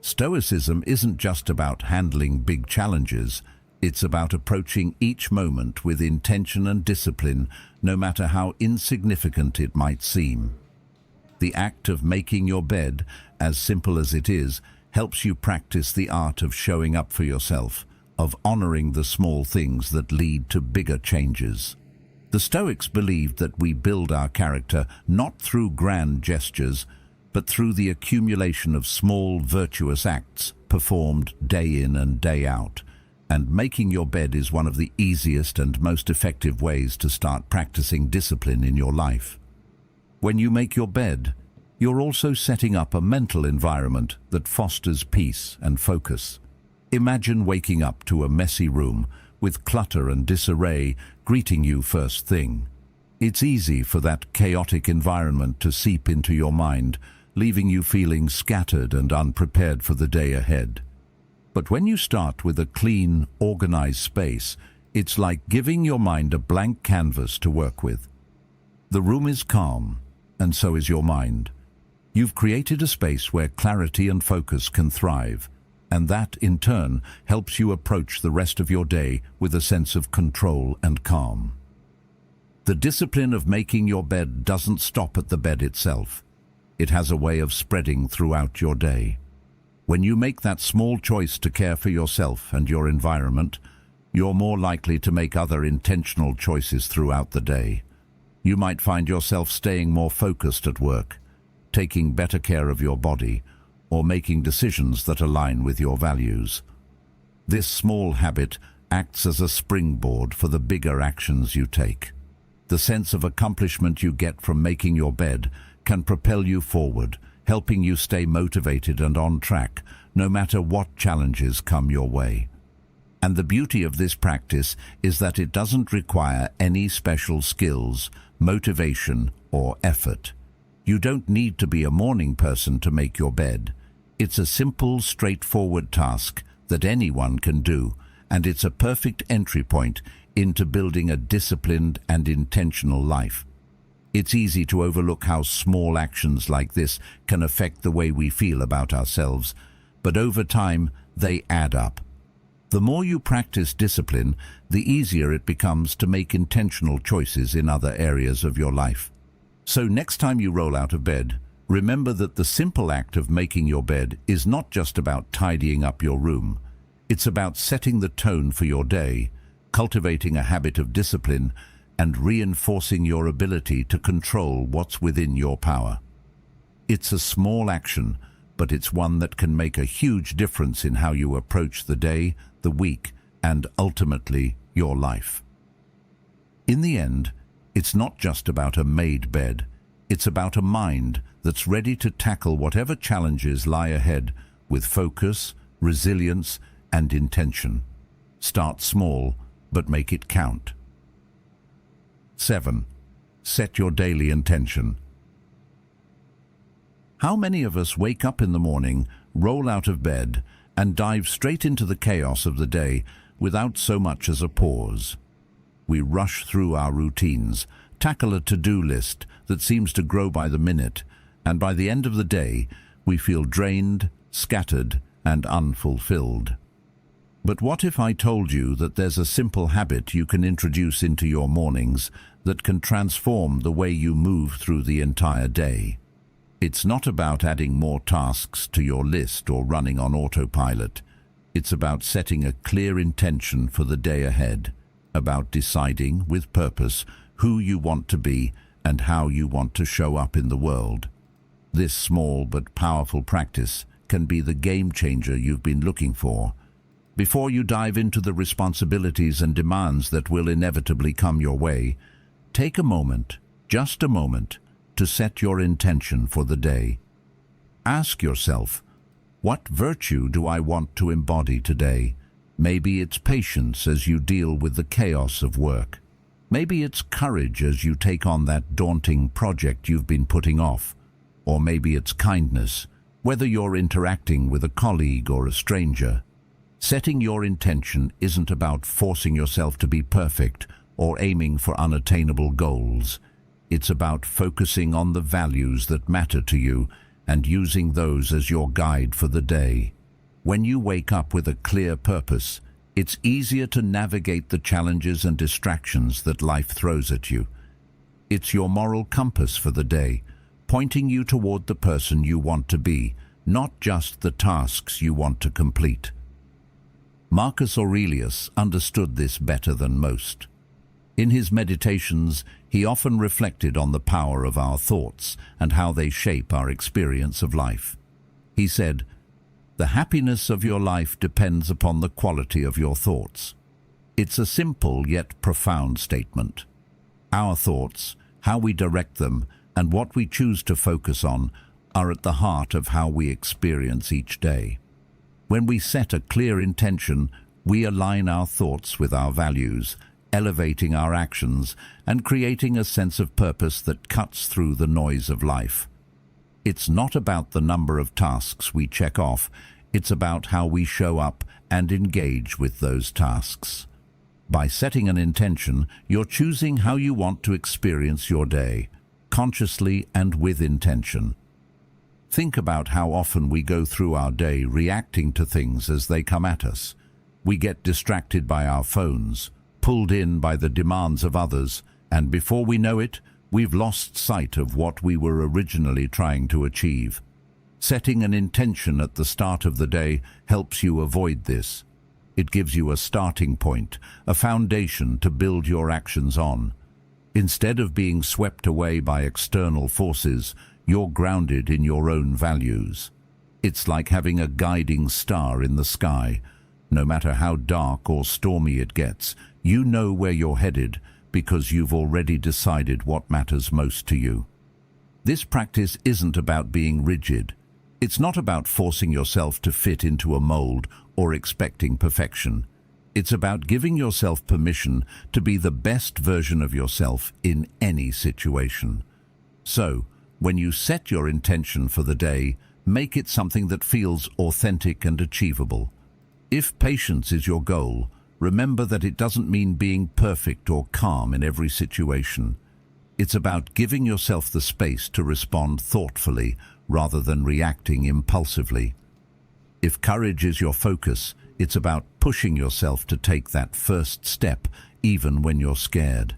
Stoicism isn't just about handling big challenges. It's about approaching each moment with intention and discipline, no matter how insignificant it might seem. The act of making your bed, as simple as it is, helps you practice the art of showing up for yourself, of honoring the small things that lead to bigger changes. The Stoics believed that we build our character not through grand gestures, but through the accumulation of small, virtuous acts performed day in and day out. And making your bed is one of the easiest and most effective ways to start practicing discipline in your life. When you make your bed, you're also setting up a mental environment that fosters peace and focus. Imagine waking up to a messy room with clutter and disarray greeting you first thing. It's easy for that chaotic environment to seep into your mind, leaving you feeling scattered and unprepared for the day ahead. But when you start with a clean, organized space, it's like giving your mind a blank canvas to work with. The room is calm, and so is your mind. You've created a space where clarity and focus can thrive, and that, in turn, helps you approach the rest of your day with a sense of control and calm. The discipline of making your bed doesn't stop at the bed itself. It has a way of spreading throughout your day. When you make that small choice to care for yourself and your environment, you're more likely to make other intentional choices throughout the day. You might find yourself staying more focused at work, taking better care of your body, or making decisions that align with your values. This small habit acts as a springboard for the bigger actions you take. The sense of accomplishment you get from making your bed can propel you forward, helping you stay motivated and on track, no matter what challenges come your way. And the beauty of this practice is that it doesn't require any special skills, motivation, or effort. You don't need to be a morning person to make your bed. It's a simple, straightforward task that anyone can do, and it's a perfect entry point into building a disciplined and intentional life. It's easy to overlook how small actions like this can affect the way we feel about ourselves, but over time, they add up. The more you practice discipline, the easier it becomes to make intentional choices in other areas of your life. So next time you roll out of bed, remember that the simple act of making your bed is not just about tidying up your room. It's about setting the tone for your day, cultivating a habit of discipline, and reinforcing your ability to control what's within your power. It's a small action, but it's one that can make a huge difference in how you approach the day, the week, and ultimately your life. In the end, it's not just about a made bed. It's about a mind that's ready to tackle whatever challenges lie ahead with focus, resilience, and intention. Start small, but make it count. 7. Set your daily intention. How many of us wake up in the morning, roll out of bed, and dive straight into the chaos of the day without so much as a pause? We rush through our routines, tackle a to-do list that seems to grow by the minute, and by the end of the day, we feel drained, scattered, and unfulfilled. But what if I told you that there's a simple habit you can introduce into your mornings that can transform the way you move through the entire day? It's not about adding more tasks to your list or running on autopilot. It's about setting a clear intention for the day ahead, about deciding with purpose who you want to be and how you want to show up in the world. This small but powerful practice can be the game changer you've been looking for. Before you dive into the responsibilities and demands that will inevitably come your way, take a moment, just a moment, to set your intention for the day. Ask yourself, what virtue do I want to embody today? Maybe it's patience as you deal with the chaos of work. Maybe it's courage as you take on that daunting project you've been putting off. Or maybe it's kindness, whether you're interacting with a colleague or a stranger. Setting your intention isn't about forcing yourself to be perfect or aiming for unattainable goals. It's about focusing on the values that matter to you and using those as your guide for the day. When you wake up with a clear purpose, it's easier to navigate the challenges and distractions that life throws at you. It's your moral compass for the day, pointing you toward the person you want to be, not just the tasks you want to complete. Marcus Aurelius understood this better than most. In his meditations, he often reflected on the power of our thoughts and how they shape our experience of life. He said, "The happiness of your life depends upon the quality of your thoughts." It's a simple yet profound statement. Our thoughts, how we direct them, and what we choose to focus on are at the heart of how we experience each day. When we set a clear intention, we align our thoughts with our values, elevating our actions and creating a sense of purpose that cuts through the noise of life. It's not about the number of tasks we check off, it's about how we show up and engage with those tasks. By setting an intention, you're choosing how you want to experience your day, consciously and with intention. Think about how often we go through our day reacting to things as they come at us. We get distracted by our phones, pulled in by the demands of others, and before we know it, we've lost sight of what we were originally trying to achieve. Setting an intention at the start of the day helps you avoid this. It gives you a starting point, a foundation to build your actions on. Instead of being swept away by external forces, you're grounded in your own values. It's like having a guiding star in the sky. No matter how dark or stormy it gets, you know where you're headed because you've already decided what matters most to you. This practice isn't about being rigid. It's not about forcing yourself to fit into a mold or expecting perfection. It's about giving yourself permission to be the best version of yourself in any situation. So, when you set your intention for the day, make it something that feels authentic and achievable. If patience is your goal, remember that it doesn't mean being perfect or calm in every situation. It's about giving yourself the space to respond thoughtfully rather than reacting impulsively. If courage is your focus, it's about pushing yourself to take that first step, even when you're scared.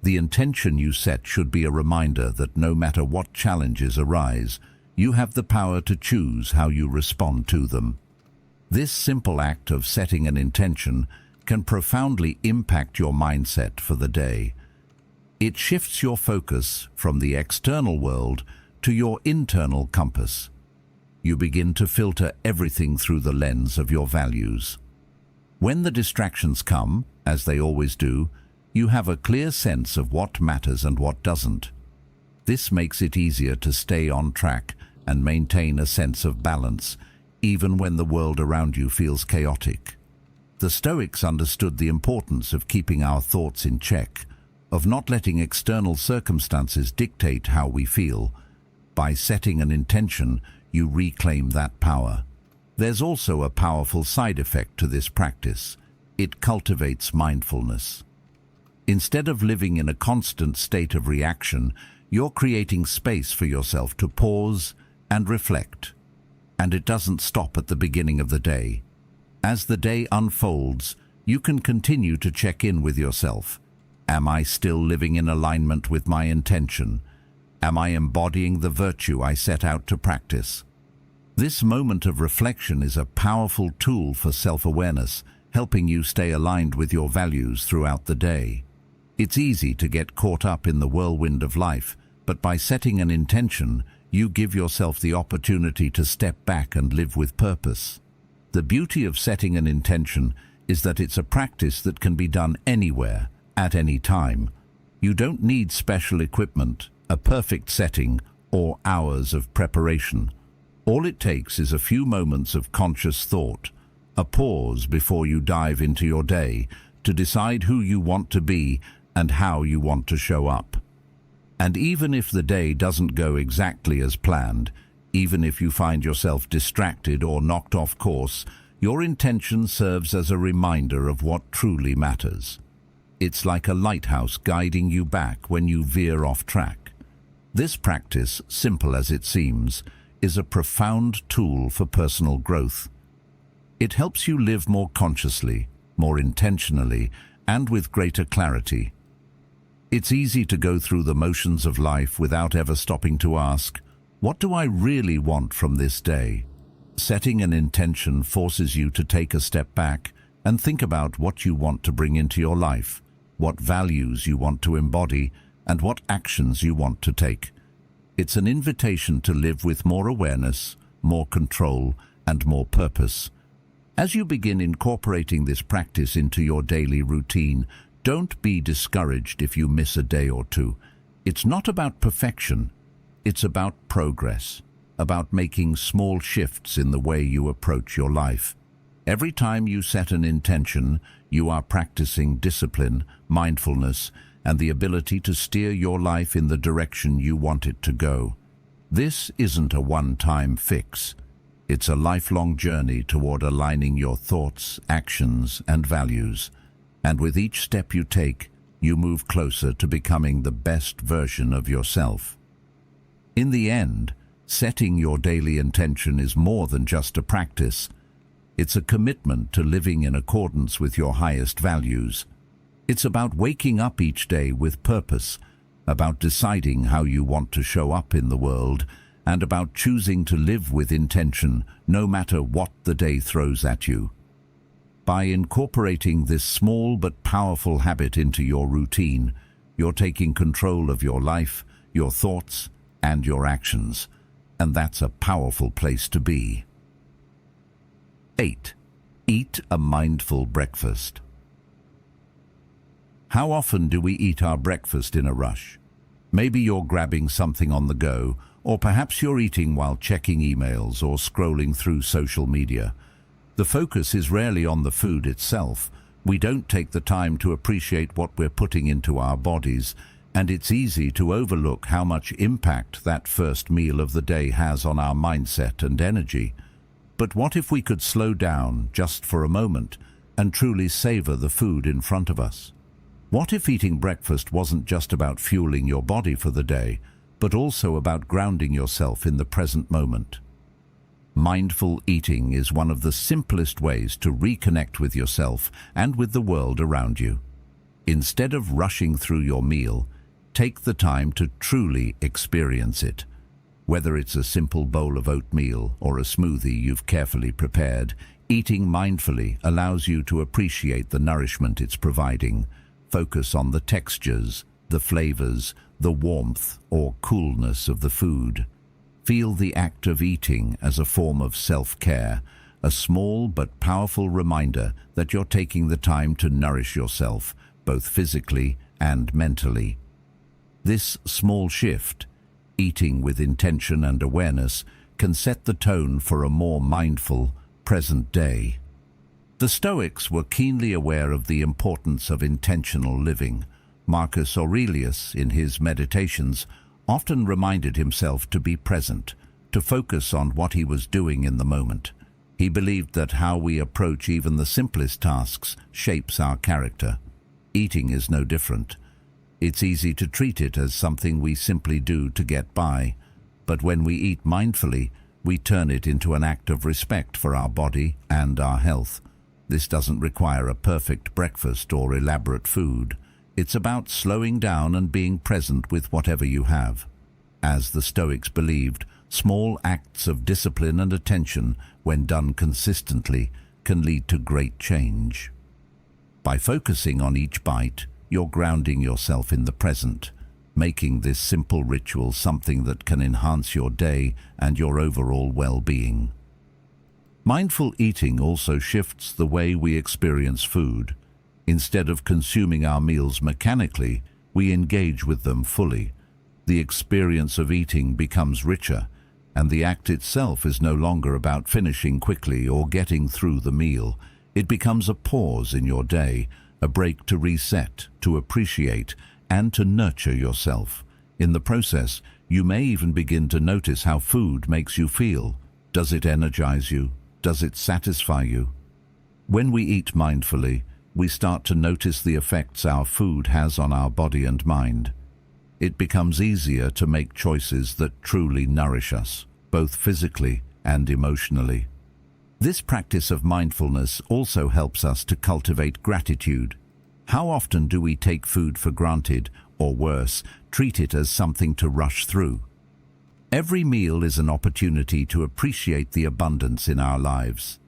The intention you set should be a reminder that no matter what challenges arise, you have the power to choose how you respond to them. This simple act of setting an intention can profoundly impact your mindset for the day. It shifts your focus from the external world to your internal compass. You begin to filter everything through the lens of your values. When the distractions come, as they always do, you have a clear sense of what matters and what doesn't. This makes it easier to stay on track and maintain a sense of balance, even when the world around you feels chaotic. The Stoics understood the importance of keeping our thoughts in check, of not letting external circumstances dictate how we feel. By setting an intention, you reclaim that power. There's also a powerful side effect to this practice. It cultivates mindfulness. Instead of living in a constant state of reaction, you're creating space for yourself to pause and reflect. And it doesn't stop at the beginning of the day. As the day unfolds, you can continue to check in with yourself. Am I still living in alignment with my intention? Am I embodying the virtue I set out to practice? This moment of reflection is a powerful tool for self-awareness, helping you stay aligned with your values throughout the day. It's easy to get caught up in the whirlwind of life, but by setting an intention, you give yourself the opportunity to step back and live with purpose. The beauty of setting an intention is that it's a practice that can be done anywhere, at any time. You don't need special equipment, a perfect setting, or hours of preparation. All it takes is a few moments of conscious thought, a pause before you dive into your day to decide who you want to be and how you want to show up. And even if the day doesn't go exactly as planned, even if you find yourself distracted or knocked off course, your intention serves as a reminder of what truly matters. It's like a lighthouse guiding you back when you veer off track. This practice, simple as it seems, is a profound tool for personal growth. It helps you live more consciously, more intentionally, and with greater clarity. It's easy to go through the motions of life without ever stopping to ask, what do I really want from this day? Setting an intention forces you to take a step back and think about what you want to bring into your life, what values you want to embody, and what actions you want to take. It's an invitation to live with more awareness, more control, and more purpose. As you begin incorporating this practice into your daily routine, don't be discouraged if you miss a day or two. It's not about perfection. It's about progress, about making small shifts in the way you approach your life. Every time you set an intention, you are practicing discipline, mindfulness, and the ability to steer your life in the direction you want it to go. This isn't a one-time fix. It's a lifelong journey toward aligning your thoughts, actions, and values. And with each step you take, you move closer to becoming the best version of yourself. In the end, setting your daily intention is more than just a practice. It's a commitment to living in accordance with your highest values. It's about waking up each day with purpose, about deciding how you want to show up in the world, and about choosing to live with intention no matter what the day throws at you. By incorporating this small but powerful habit into your routine, you're taking control of your life, your thoughts, and your actions. And that's a powerful place to be. 8. Eat a mindful breakfast. How often do we eat our breakfast in a rush? Maybe you're grabbing something on the go, or perhaps you're eating while checking emails or scrolling through social media. The focus is rarely on the food itself. We don't take the time to appreciate what we're putting into our bodies, and it's easy to overlook how much impact that first meal of the day has on our mindset and energy. But what if we could slow down just for a moment and truly savor the food in front of us? What if eating breakfast wasn't just about fueling your body for the day, but also about grounding yourself in the present moment? Mindful eating is one of the simplest ways to reconnect with yourself and with the world around you. Instead of rushing through your meal, take the time to truly experience it. Whether it's a simple bowl of oatmeal or a smoothie you've carefully prepared, eating mindfully allows you to appreciate the nourishment it's providing. Focus on the textures, the flavors, the warmth or coolness of the food. Feel the act of eating as a form of self-care, a small but powerful reminder that you're taking the time to nourish yourself, both physically and mentally. This small shift, eating with intention and awareness, can set the tone for a more mindful, present day. The Stoics were keenly aware of the importance of intentional living. Marcus Aurelius, in his Meditations, often reminded himself to be present, to focus on what he was doing in the moment. He believed that how we approach even the simplest tasks shapes our character. Eating is no different. It's easy to treat it as something we simply do to get by, but when we eat mindfully, we turn it into an act of respect for our body and our health. This doesn't require a perfect breakfast or elaborate food. It's about slowing down and being present with whatever you have. As the Stoics believed, small acts of discipline and attention, when done consistently, can lead to great change. By focusing on each bite, you're grounding yourself in the present, making this simple ritual something that can enhance your day and your overall well-being. Mindful eating also shifts the way we experience food. Instead of consuming our meals mechanically, we engage with them fully. The experience of eating becomes richer, and the act itself is no longer about finishing quickly or getting through the meal. It becomes a pause in your day, a break to reset, to appreciate, and to nurture yourself. In the process, you may even begin to notice how food makes you feel. Does it energize you? Does it satisfy you? When we eat mindfully, we start to notice the effects our food has on our body and mind. It becomes easier to make choices that truly nourish us, both physically and emotionally. This practice of mindfulness also helps us to cultivate gratitude. How often do we take food for granted, or worse, treat it as something to rush through? Every meal is an opportunity to appreciate the abundance in our lives.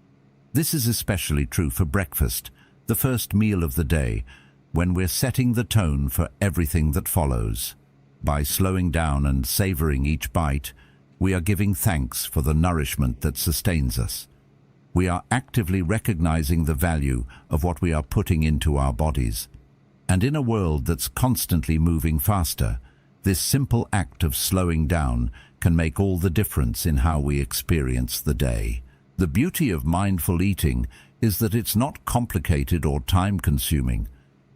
This is especially true for breakfast, the first meal of the day, when we're setting the tone for everything that follows. By slowing down and savoring each bite, we are giving thanks for the nourishment that sustains us. We are actively recognizing the value of what we are putting into our bodies. And in a world that's constantly moving faster, this simple act of slowing down can make all the difference in how we experience the day. The beauty of mindful eating is that it's not complicated or time-consuming.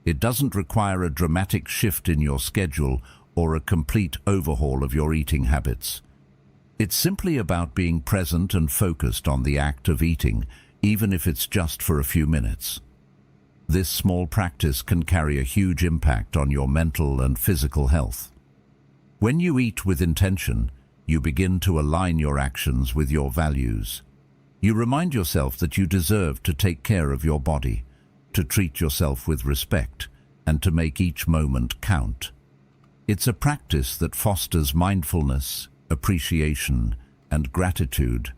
It doesn't require a dramatic shift in your schedule or a complete overhaul of your eating habits. It's simply about being present and focused on the act of eating, even if it's just for a few minutes. This small practice can carry a huge impact on your mental and physical health. When you eat with intention, you begin to align your actions with your values. You remind yourself that you deserve to take care of your body, to treat yourself with respect, and to make each moment count. It's a practice that fosters mindfulness, appreciation, and gratitude,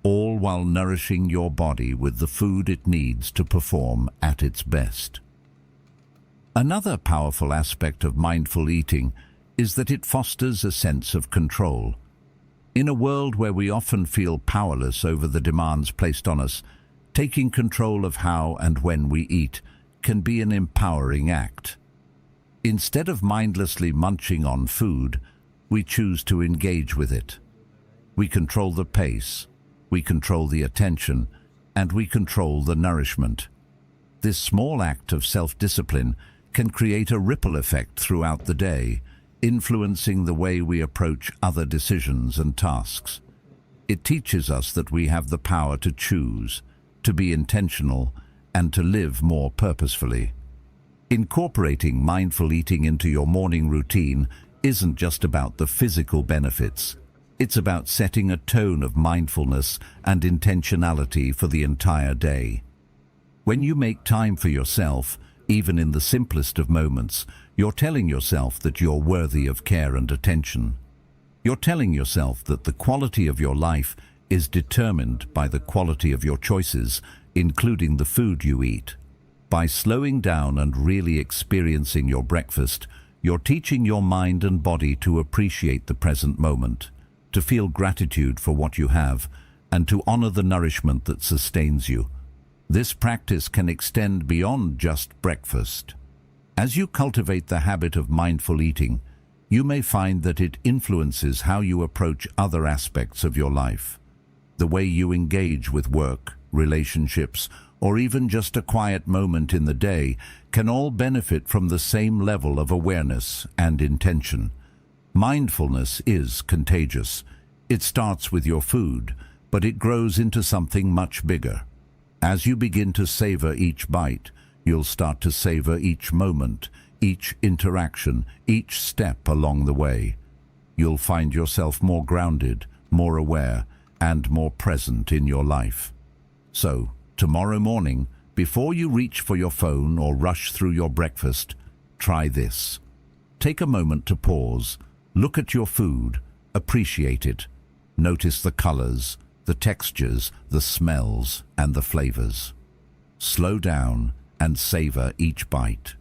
all while nourishing your body with the food it needs to perform at its best. Another powerful aspect of mindful eating is that it fosters a sense of control. In a world where we often feel powerless over the demands placed on us, taking control of how and when we eat can be an empowering act. Instead of mindlessly munching on food, we choose to engage with it. We control the pace, we control the attention, and we control the nourishment. This small act of self-discipline can create a ripple effect throughout the day, influencing the way we approach other decisions and tasks. It teaches us that we have the power to choose, to be intentional, and to live more purposefully. Incorporating mindful eating into your morning routine isn't just about the physical benefits. It's about setting a tone of mindfulness and intentionality for the entire day. When you make time for yourself, even in the simplest of moments, you're telling yourself that you're worthy of care and attention. You're telling yourself that the quality of your life is determined by the quality of your choices, including the food you eat. By slowing down and really experiencing your breakfast, you're teaching your mind and body to appreciate the present moment, to feel gratitude for what you have, and to honor the nourishment that sustains you. This practice can extend beyond just breakfast. As you cultivate the habit of mindful eating, you may find that it influences how you approach other aspects of your life. The way you engage with work, relationships, or even just a quiet moment in the day can all benefit from the same level of awareness and intention. Mindfulness is contagious. It starts with your food, but it grows into something much bigger. As you begin to savor each bite, you'll start to savor each moment, each interaction, each step along the way. You'll find yourself more grounded, more aware, and more present in your life. So, tomorrow morning, before you reach for your phone or rush through your breakfast, try this. Take a moment to pause, look at your food, appreciate it. Notice the colors, the textures, the smells, and the flavors. Slow down and savor each bite.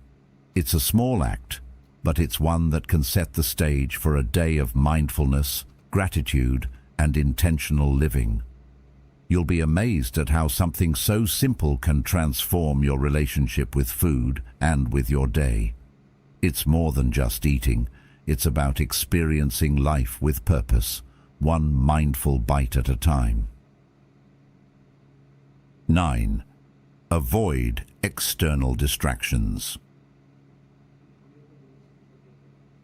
It's a small act, but it's one that can set the stage for a day of mindfulness, gratitude, and intentional living. You'll be amazed at how something so simple can transform your relationship with food and with your day. It's more than just eating. It's about experiencing life with purpose, one mindful bite at a time. 9. Avoid external distractions.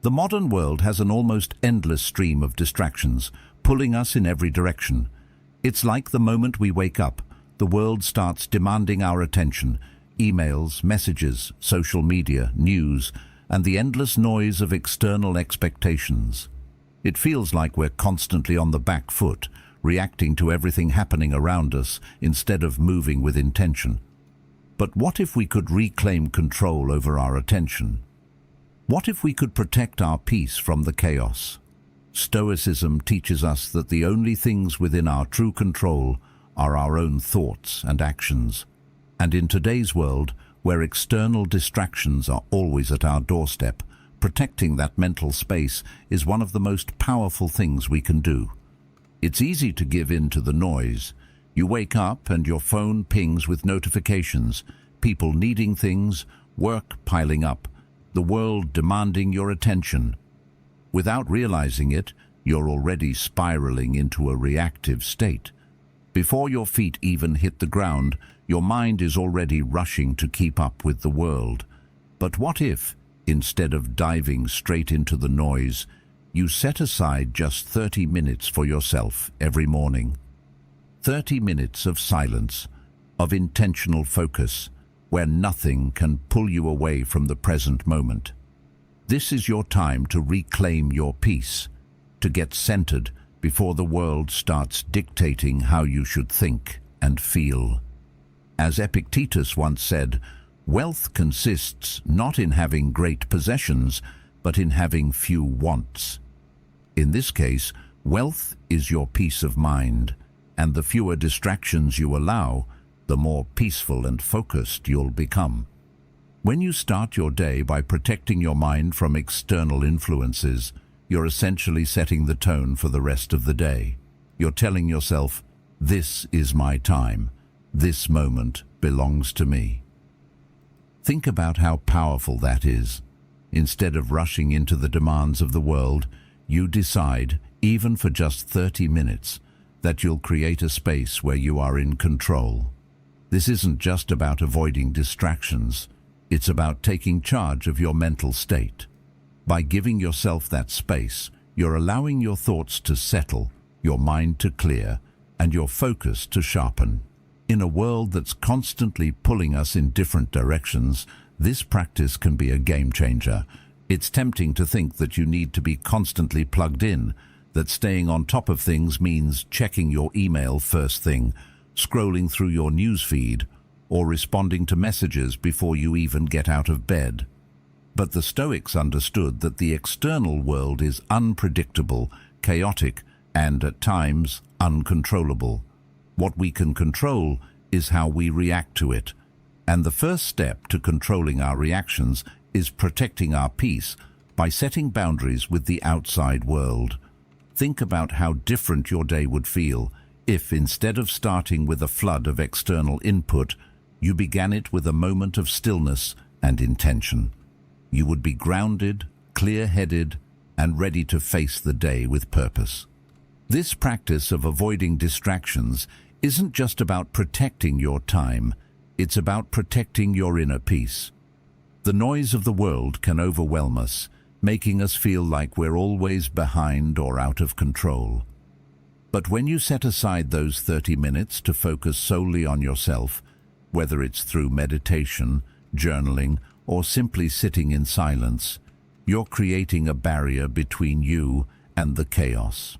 The modern world has an almost endless stream of distractions, pulling us in every direction. It's like the moment we wake up, the world starts demanding our attention. Emails, messages, social media, news, and the endless noise of external expectations. It feels like we're constantly on the back foot, reacting to everything happening around us instead of moving with intention. But what if we could reclaim control over our attention? What if we could protect our peace from the chaos? Stoicism teaches us that the only things within our true control are our own thoughts and actions. And in today's world, where external distractions are always at our doorstep, protecting that mental space is one of the most powerful things we can do. It's easy to give in to the noise. You wake up and your phone pings with notifications, people needing things, work piling up, the world demanding your attention. Without realizing it, you're already spiraling into a reactive state. Before your feet even hit the ground, your mind is already rushing to keep up with the world. But what if, instead of diving straight into the noise, you set aside just 30 minutes for yourself every morning? 30 minutes of silence, of intentional focus, where nothing can pull you away from the present moment. This is your time to reclaim your peace, to get centered before the world starts dictating how you should think and feel. As Epictetus once said, wealth consists not in having great possessions, but in having few wants. In this case, wealth is your peace of mind, and the fewer distractions you allow, the more peaceful and focused you'll become. When you start your day by protecting your mind from external influences, you're essentially setting the tone for the rest of the day. You're telling yourself, this is my time. This moment belongs to me. Think about how powerful that is. Instead of rushing into the demands of the world, you decide, even for just 30 minutes, that you'll create a space where you are in control. This isn't just about avoiding distractions. It's about taking charge of your mental state. By giving yourself that space, you're allowing your thoughts to settle, your mind to clear, and your focus to sharpen. In a world that's constantly pulling us in different directions, this practice can be a game changer. It's tempting to think that you need to be constantly plugged in, that staying on top of things means checking your email first thing, scrolling through your news feed, or responding to messages before you even get out of bed. But the Stoics understood that the external world is unpredictable, chaotic, and at times uncontrollable. What we can control is how we react to it. And the first step to controlling our reactions is protecting our peace by setting boundaries with the outside world. Think about how different your day would feel if, instead of starting with a flood of external input, you began it with a moment of stillness and intention. You would be grounded, clear-headed, and ready to face the day with purpose. This practice of avoiding distractions isn't just about protecting your time, it's about protecting your inner peace. The noise of the world can overwhelm us, making us feel like we're always behind or out of control. But when you set aside those 30 minutes to focus solely on yourself, whether it's through meditation, journaling, or simply sitting in silence, you're creating a barrier between you and the chaos.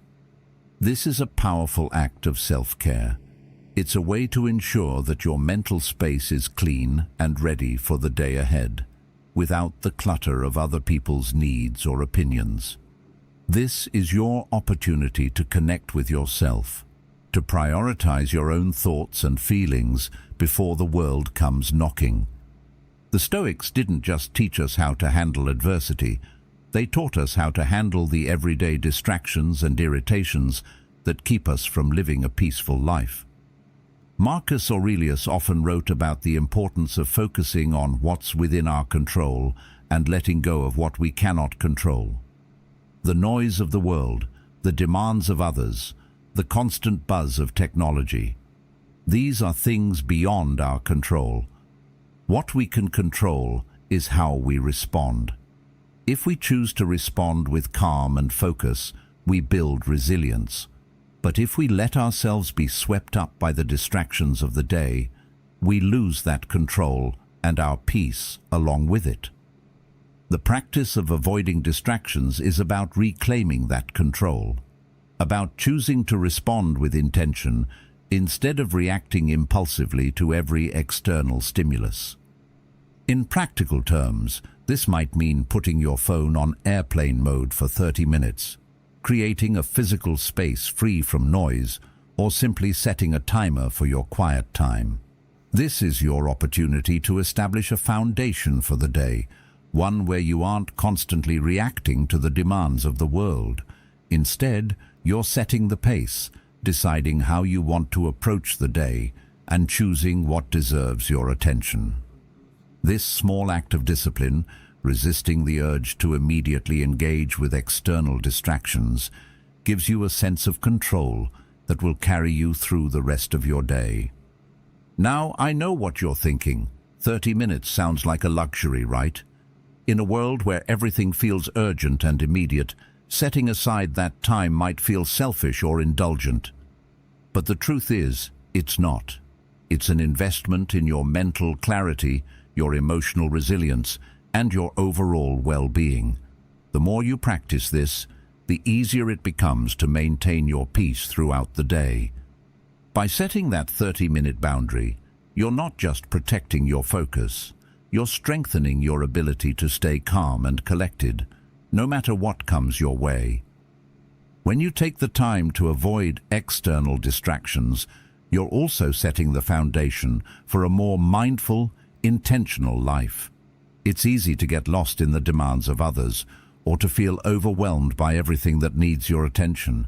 This is a powerful act of self-care. It's a way to ensure that your mental space is clean and ready for the day ahead, without the clutter of other people's needs or opinions. This is your opportunity to connect with yourself, to prioritize your own thoughts and feelings before the world comes knocking. The Stoics didn't just teach us how to handle adversity, they taught us how to handle the everyday distractions and irritations that keep us from living a peaceful life. Marcus Aurelius often wrote about the importance of focusing on what's within our control and letting go of what we cannot control. The noise of the world, the demands of others, the constant buzz of technology. These are things beyond our control. What we can control is how we respond. If we choose to respond with calm and focus, we build resilience. But if we let ourselves be swept up by the distractions of the day, we lose that control and our peace along with it. The practice of avoiding distractions is about reclaiming that control, about choosing to respond with intention instead of reacting impulsively to every external stimulus. In practical terms, this might mean putting your phone on airplane mode for 30 minutes, creating a physical space free from noise, or simply setting a timer for your quiet time. This is your opportunity to establish a foundation for the day, one where you aren't constantly reacting to the demands of the world. Instead, you're setting the pace, deciding how you want to approach the day, and choosing what deserves your attention. This small act of discipline, resisting the urge to immediately engage with external distractions, gives you a sense of control that will carry you through the rest of your day. Now, I know what you're thinking. 30 minutes sounds like a luxury, right? In a world where everything feels urgent and immediate, setting aside that time might feel selfish or indulgent. But the truth is, it's not. It's an investment in your mental clarity, your emotional resilience, and your overall well-being. The more you practice this, the easier it becomes to maintain your peace throughout the day. By setting that 30-minute boundary, you're not just protecting your focus, you're strengthening your ability to stay calm and collected, no matter what comes your way. When you take the time to avoid external distractions, you're also setting the foundation for a more mindful, intentional life. It's easy to get lost in the demands of others, or to feel overwhelmed by everything that needs your attention.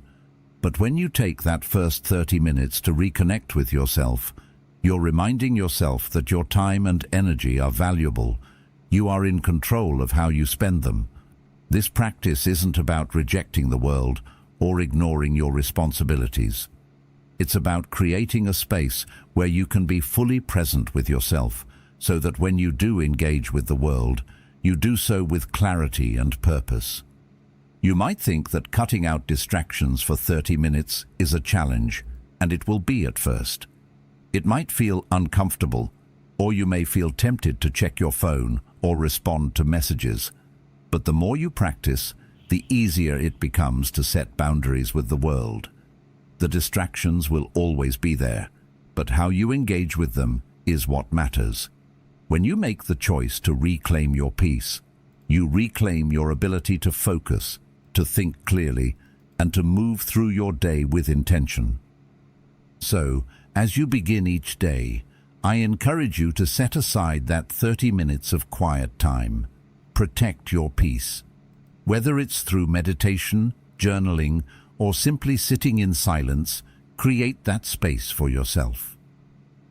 But when you take that first 30 minutes to reconnect with yourself, you're reminding yourself that your time and energy are valuable. You are in control of how you spend them. This practice isn't about rejecting the world or ignoring your responsibilities. It's about creating a space where you can be fully present with yourself, so that when you do engage with the world, you do so with clarity and purpose. You might think that cutting out distractions for 30 minutes is a challenge, and it will be at first. It might feel uncomfortable, or you may feel tempted to check your phone or respond to messages. But the more you practice, the easier it becomes to set boundaries with the world. The distractions will always be there, but how you engage with them is what matters. When you make the choice to reclaim your peace, you reclaim your ability to focus, to think clearly, and to move through your day with intention. So, as you begin each day, I encourage you to set aside that 30 minutes of quiet time. Protect your peace. Whether it's through meditation, journaling, or simply sitting in silence, create that space for yourself.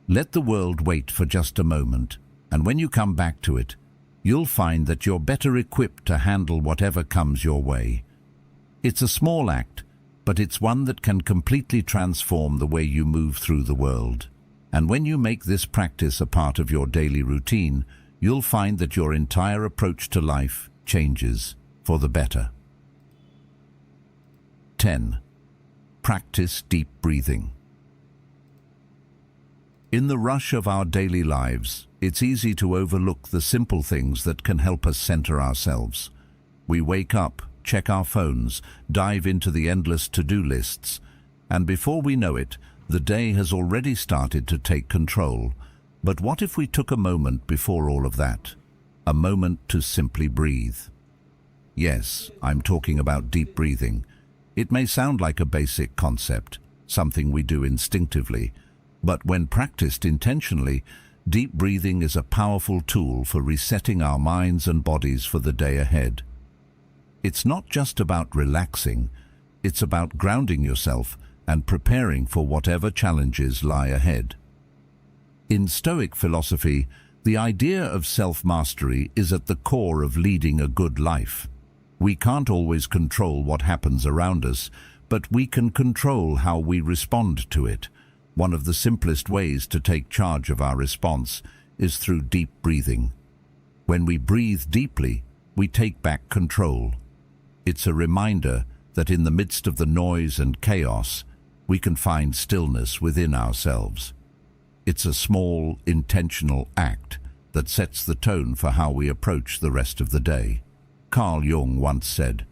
Let the world wait for just a moment, and when you come back to it, you'll find that you're better equipped to handle whatever comes your way. It's a small act, but it's one that can completely transform the way you move through the world. And when you make this practice a part of your daily routine, you'll find that your entire approach to life changes for the better. 10. Practice deep breathing. In the rush of our daily lives, it's easy to overlook the simple things that can help us center ourselves. We wake up, check our phones, dive into the endless to-do lists, and before we know it, the day has already started to take control. But what if we took a moment before all of that? A moment to simply breathe. Yes, I'm talking about deep breathing. It may sound like a basic concept, something we do instinctively, but when practiced intentionally, deep breathing is a powerful tool for resetting our minds and bodies for the day ahead. It's not just about relaxing, it's about grounding yourself and preparing for whatever challenges lie ahead. In Stoic philosophy, the idea of self-mastery is at the core of leading a good life. We can't always control what happens around us, but we can control how we respond to it. One of the simplest ways to take charge of our response is through deep breathing. When we breathe deeply, we take back control. It's a reminder that in the midst of the noise and chaos, we can find stillness within ourselves. It's a small, intentional act that sets the tone for how we approach the rest of the day. Carl Jung once said,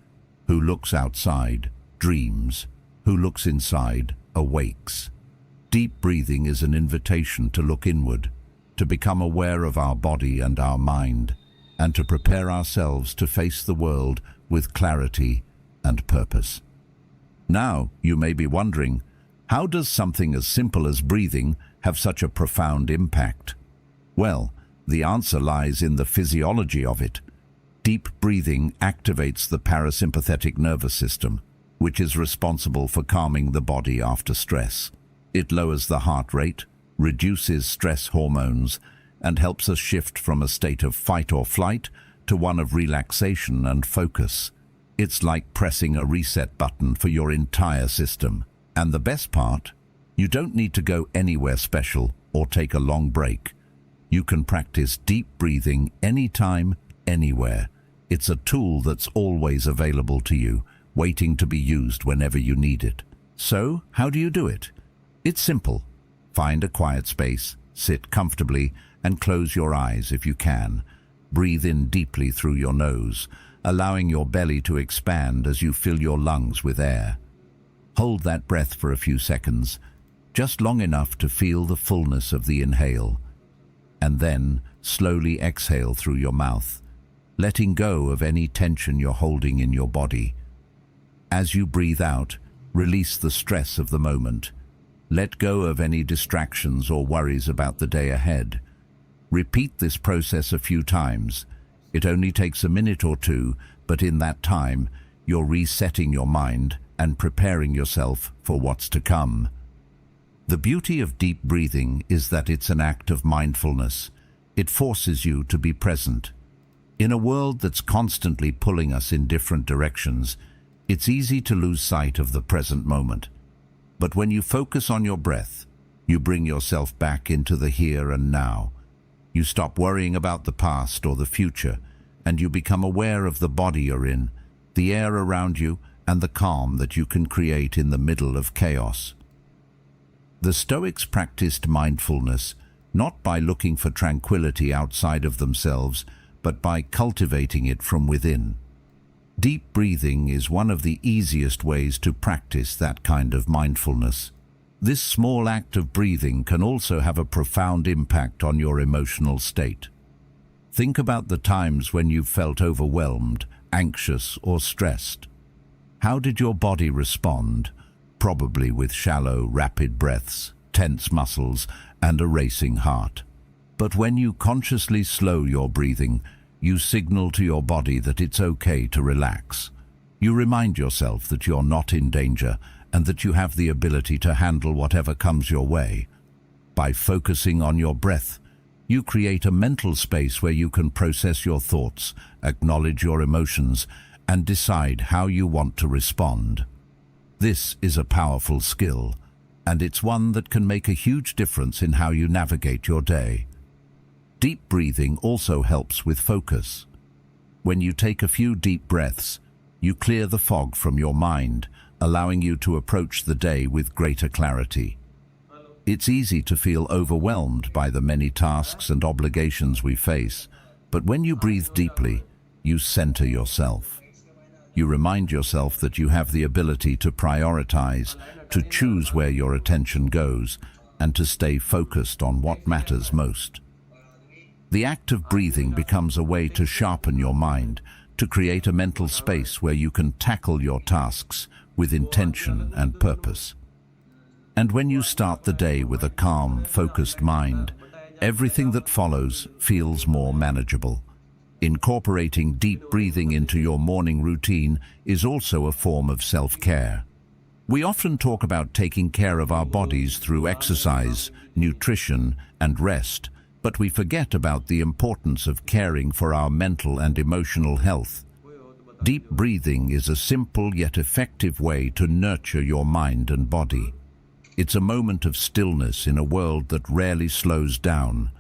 "Who looks outside, dreams. Who looks inside, awakes." Deep breathing is an invitation to look inward, to become aware of our body and our mind, and to prepare ourselves to face the world with clarity and purpose. Now, you may be wondering, how does something as simple as breathing have such a profound impact? Well, the answer lies in the physiology of it. Deep breathing activates the parasympathetic nervous system, which is responsible for calming the body after stress. It lowers the heart rate, reduces stress hormones, and helps us shift from a state of fight or flight to one of relaxation and focus. It's like pressing a reset button for your entire system. And the best part, you don't need to go anywhere special or take a long break. You can practice deep breathing anytime, anywhere. It's a tool that's always available to you, waiting to be used whenever you need it. So, how do you do it? It's simple. Find a quiet space, sit comfortably, and close your eyes if you can. Breathe in deeply through your nose, allowing your belly to expand as you fill your lungs with air. Hold that breath for a few seconds, just long enough to feel the fullness of the inhale, and then slowly exhale through your mouth, letting go of any tension you're holding in your body. As you breathe out, release the stress of the moment. Let go of any distractions or worries about the day ahead. Repeat this process a few times. It only takes a minute or two, but in that time, you're resetting your mind and preparing yourself for what's to come. The beauty of deep breathing is that it's an act of mindfulness. It forces you to be present. In a world that's constantly pulling us in different directions, it's easy to lose sight of the present moment. But when you focus on your breath, you bring yourself back into the here and now. You stop worrying about the past or the future, and you become aware of the body you're in, the air around you, and the calm that you can create in the middle of chaos. The Stoics practiced mindfulness, not by looking for tranquility outside of themselves, but by cultivating it from within. Deep breathing is one of the easiest ways to practice that kind of mindfulness. This small act of breathing can also have a profound impact on your emotional state. Think about the times when you've felt overwhelmed, anxious, or stressed. How did your body respond? Probably with shallow, rapid breaths, tense muscles, and a racing heart. But when you consciously slow your breathing, you signal to your body that it's okay to relax. You remind yourself that you're not in danger and that you have the ability to handle whatever comes your way. By focusing on your breath, you create a mental space where you can process your thoughts, acknowledge your emotions, and decide how you want to respond. This is a powerful skill, and it's one that can make a huge difference in how you navigate your day. Deep breathing also helps with focus. When you take a few deep breaths, you clear the fog from your mind, allowing you to approach the day with greater clarity. It's easy to feel overwhelmed by the many tasks and obligations we face, but when you breathe deeply, you center yourself. You remind yourself that you have the ability to prioritize, to choose where your attention goes, and to stay focused on what matters most. The act of breathing becomes a way to sharpen your mind, to create a mental space where you can tackle your tasks with intention and purpose. And when you start the day with a calm, focused mind, everything that follows feels more manageable. Incorporating deep breathing into your morning routine is also a form of self-care. We often talk about taking care of our bodies through exercise, nutrition, and rest, but we forget about the importance of caring for our mental and emotional health. Deep breathing is a simple yet effective way to nurture your mind and body. It's a moment of stillness in a world that rarely slows down.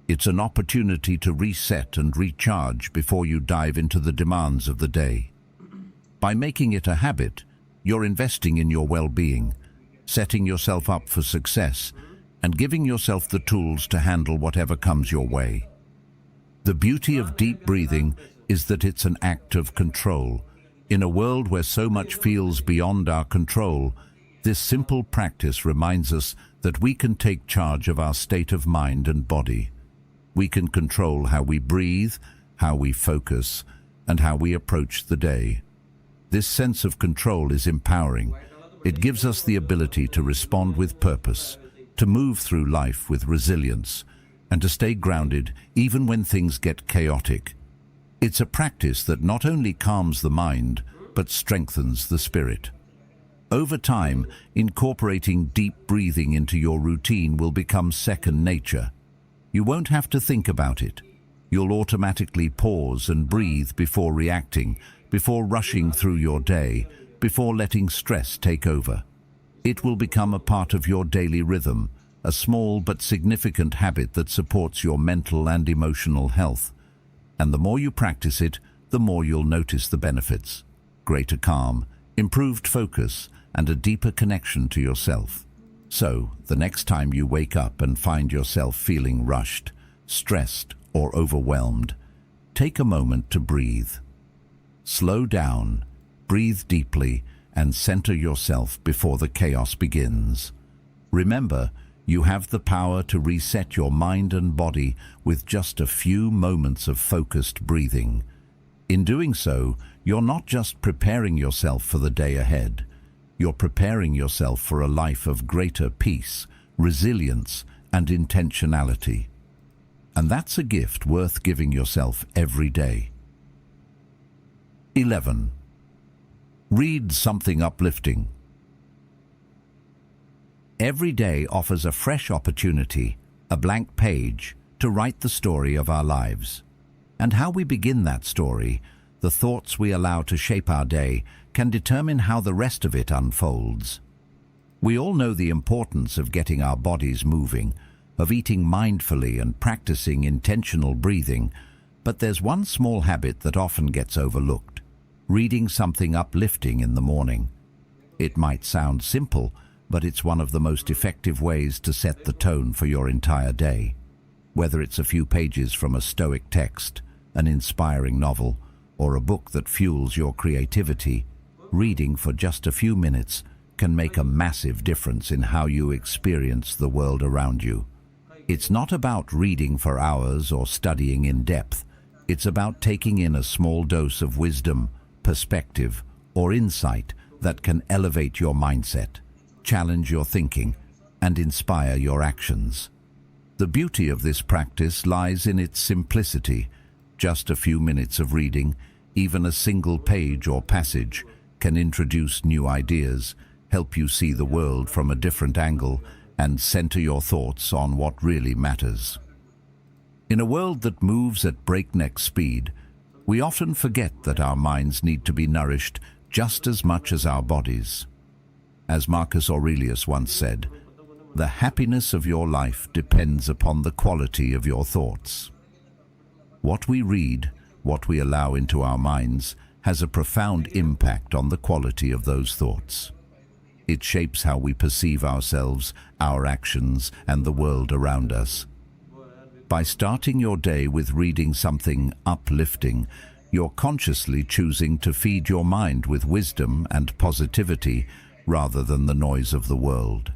It's an opportunity to reset and recharge before you dive into the demands of the day. By making it a habit, you're investing in your well-being, setting yourself up for success, and giving yourself the tools to handle whatever comes your way. The beauty of deep breathing is that it's an act of control. In a world where so much feels beyond our control, this simple practice reminds us that we can take charge of our state of mind and body. We can control how we breathe, how we focus, and how we approach the day. This sense of control is empowering. It gives us the ability to respond with purpose, to move through life with resilience, and to stay grounded even when things get chaotic. It's a practice that not only calms the mind, but strengthens the spirit. Over time, incorporating deep breathing into your routine will become second nature. You won't have to think about it. You'll automatically pause and breathe before reacting, before rushing through your day, before letting stress take over. It will become a part of your daily rhythm, a small but significant habit that supports your mental and emotional health. And the more you practice it, the more you'll notice the benefits. Greater calm, improved focus, and a deeper connection to yourself. So, the next time you wake up and find yourself feeling rushed, stressed, or overwhelmed, take a moment to breathe. Slow down, breathe deeply, and center yourself before the chaos begins. Remember, you have the power to reset your mind and body with just a few moments of focused breathing. In doing so, you're not just preparing yourself for the day ahead. You're preparing yourself for a life of greater peace, resilience, and intentionality. And that's a gift worth giving yourself every day. 11. Read something uplifting. Every day offers a fresh opportunity, a blank page, to write the story of our lives. And how we begin that story, the thoughts we allow to shape our day, can determine how the rest of it unfolds. We all know the importance of getting our bodies moving, of eating mindfully and practicing intentional breathing, but there's one small habit that often gets overlooked: reading something uplifting in the morning. It might sound simple, but it's one of the most effective ways to set the tone for your entire day. Whether it's a few pages from a Stoic text, an inspiring novel, or a book that fuels your creativity, reading for just a few minutes can make a massive difference in how you experience the world around you. It's not about reading for hours or studying in depth. It's about taking in a small dose of wisdom, perspective, or insight that can elevate your mindset, challenge your thinking, and inspire your actions. The beauty of this practice lies in its simplicity. Just a few minutes of reading, even a single page or passage, can introduce new ideas, help you see the world from a different angle, and center your thoughts on what really matters. In a world that moves at breakneck speed, we often forget that our minds need to be nourished just as much as our bodies. As Marcus Aurelius once said, "The happiness of your life depends upon the quality of your thoughts." What we read, what we allow into our minds, has a profound impact on the quality of those thoughts. It shapes how we perceive ourselves, our actions, and the world around us. By starting your day with reading something uplifting, you're consciously choosing to feed your mind with wisdom and positivity rather than the noise of the world.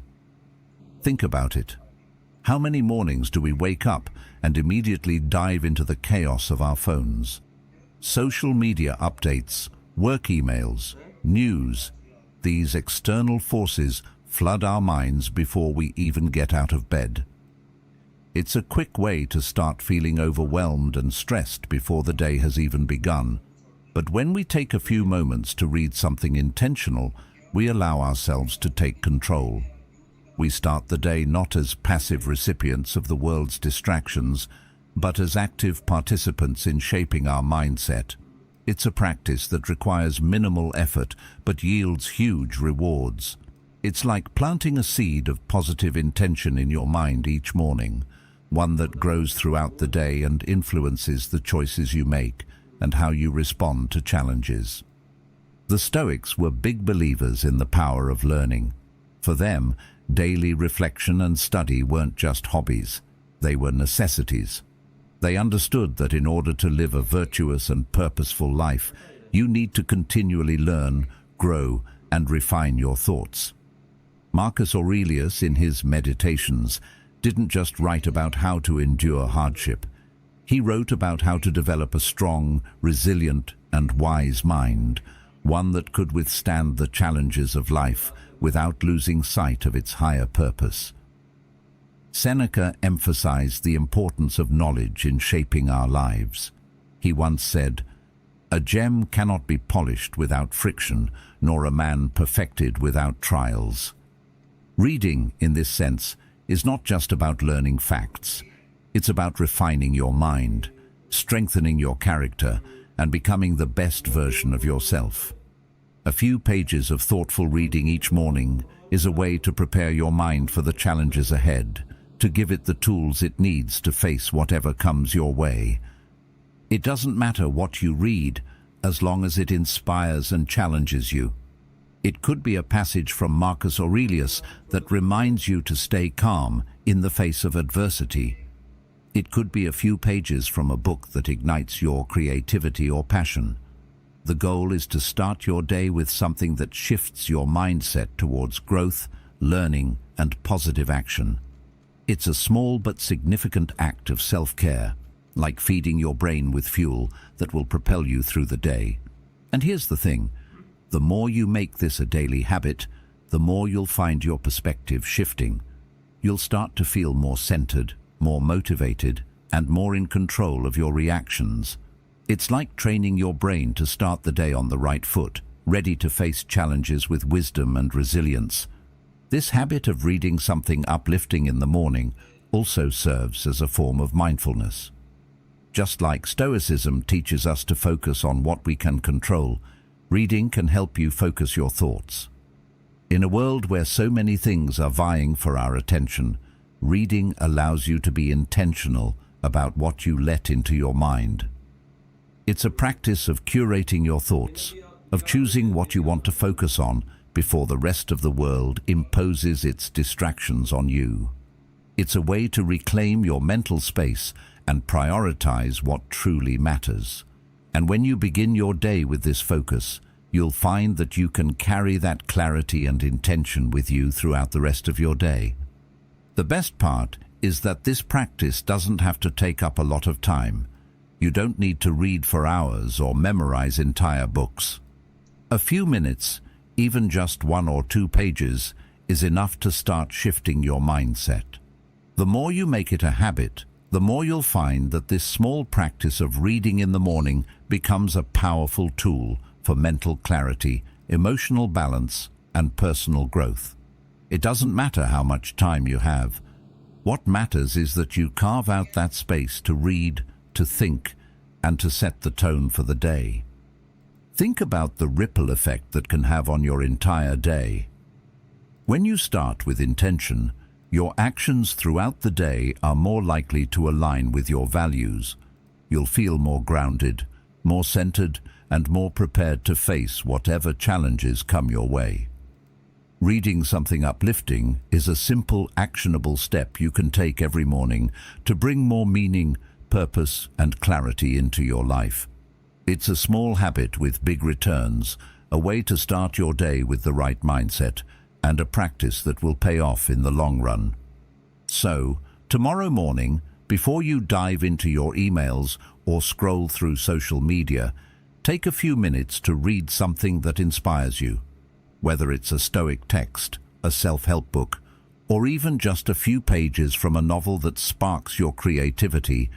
Think about it. How many mornings do we wake up and immediately dive into the chaos of our phones? Social media updates, work emails, news. These external forces flood our minds before we even get out of bed. It's a quick way to start feeling overwhelmed and stressed before the day has even begun. But when we take a few moments to read something intentional, we allow ourselves to take control. We start the day not as passive recipients of the world's distractions, but as active participants in shaping our mindset. It's a practice that requires minimal effort but yields huge rewards. It's like planting a seed of positive intention in your mind each morning, one that grows throughout the day and influences the choices you make and how you respond to challenges. The Stoics were big believers in the power of learning. For them, daily reflection and study weren't just hobbies, they were necessities. They understood that in order to live a virtuous and purposeful life, you need to continually learn, grow, and refine your thoughts. Marcus Aurelius, in his Meditations, didn't just write about how to endure hardship. He wrote about how to develop a strong, resilient, and wise mind, one that could withstand the challenges of life without losing sight of its higher purpose. Seneca emphasized the importance of knowledge in shaping our lives. He once said, "A gem cannot be polished without friction, nor a man perfected without trials." Reading, in this sense, is not just about learning facts. It's about refining your mind, strengthening your character, and becoming the best version of yourself. A few pages of thoughtful reading each morning is a way to prepare your mind for the challenges ahead, to give it the tools it needs to face whatever comes your way. It doesn't matter what you read, as long as it inspires and challenges you. It could be a passage from Marcus Aurelius that reminds you to stay calm in the face of adversity. It could be a few pages from a book that ignites your creativity or passion. The goal is to start your day with something that shifts your mindset towards growth, learning, and positive action. It's a small but significant act of self-care, like feeding your brain with fuel that will propel you through the day. And here's the thing, the more you make this a daily habit, the more you'll find your perspective shifting. You'll start to feel more centered, more motivated, and more in control of your reactions. It's like training your brain to start the day on the right foot, ready to face challenges with wisdom and resilience. This habit of reading something uplifting in the morning also serves as a form of mindfulness. Just like Stoicism teaches us to focus on what we can control, reading can help you focus your thoughts. In a world where so many things are vying for our attention, reading allows you to be intentional about what you let into your mind. It's a practice of curating your thoughts, of choosing what you want to focus on before the rest of the world imposes its distractions on you. It's a way to reclaim your mental space and prioritize what truly matters. And when you begin your day with this focus, you'll find that you can carry that clarity and intention with you throughout the rest of your day. The best part is that this practice doesn't have to take up a lot of time. You don't need to read for hours or memorize entire books. A few minutes, even just 1 or 2 pages, is enough to start shifting your mindset. The more you make it a habit, the more you'll find that this small practice of reading in the morning becomes a powerful tool for mental clarity, emotional balance, and personal growth. It doesn't matter how much time you have. What matters is that you carve out that space to read, to think, and to set the tone for the day. Think about the ripple effect that can have on your entire day. When you start with intention, your actions throughout the day are more likely to align with your values. You'll feel more grounded, more centered, and more prepared to face whatever challenges come your way. Reading something uplifting is a simple, actionable step you can take every morning to bring more meaning, purpose, and clarity into your life. It's a small habit with big returns, a way to start your day with the right mindset, and a practice that will pay off in the long run. So, tomorrow morning, before you dive into your emails or scroll through social media, take a few minutes to read something that inspires you. Whether it's a Stoic text, a self-help book, or even just a few pages from a novel that sparks your creativity,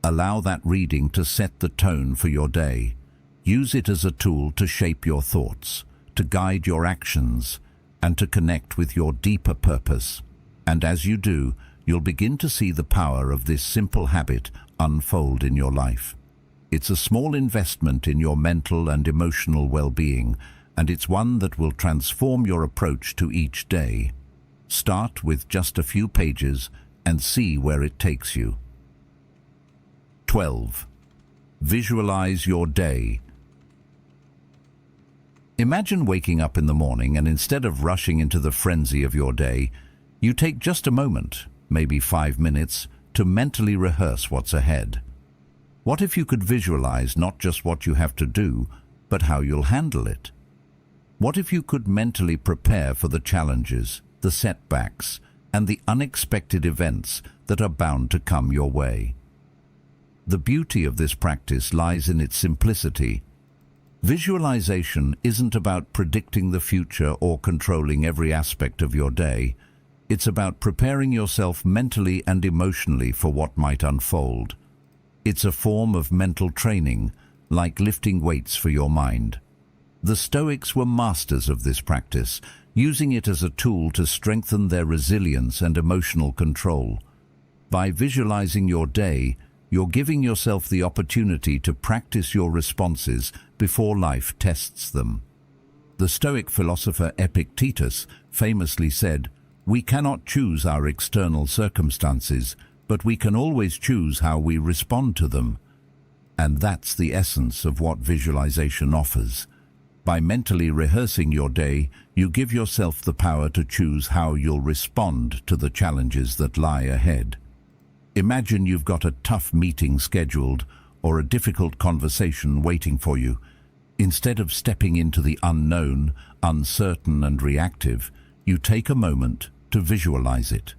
allow that reading to set the tone for your day. Use it as a tool to shape your thoughts, to guide your actions, and to connect with your deeper purpose. And as you do, you'll begin to see the power of this simple habit unfold in your life. It's a small investment in your mental and emotional well-being, and it's one that will transform your approach to each day. Start with just a few pages and see where it takes you. 12. Visualize your day. Imagine waking up in the morning and instead of rushing into the frenzy of your day, you take just a moment, maybe 5 minutes, to mentally rehearse what's ahead. What if you could visualize not just what you have to do, but how you'll handle it? What if you could mentally prepare for the challenges, the setbacks, and the unexpected events that are bound to come your way? The beauty of this practice lies in its simplicity. Visualization isn't about predicting the future or controlling every aspect of your day. It's about preparing yourself mentally and emotionally for what might unfold. It's a form of mental training, like lifting weights for your mind. The Stoics were masters of this practice, using it as a tool to strengthen their resilience and emotional control. By visualizing your day, you're giving yourself the opportunity to practice your responses before life tests them. The Stoic philosopher Epictetus famously said, "We cannot choose our external circumstances, but we can always choose how we respond to them." And that's the essence of what visualization offers. By mentally rehearsing your day, you give yourself the power to choose how you'll respond to the challenges that lie ahead. Imagine you've got a tough meeting scheduled or a difficult conversation waiting for you. Instead of stepping into the unknown, uncertain and reactive, you take a moment to visualize it.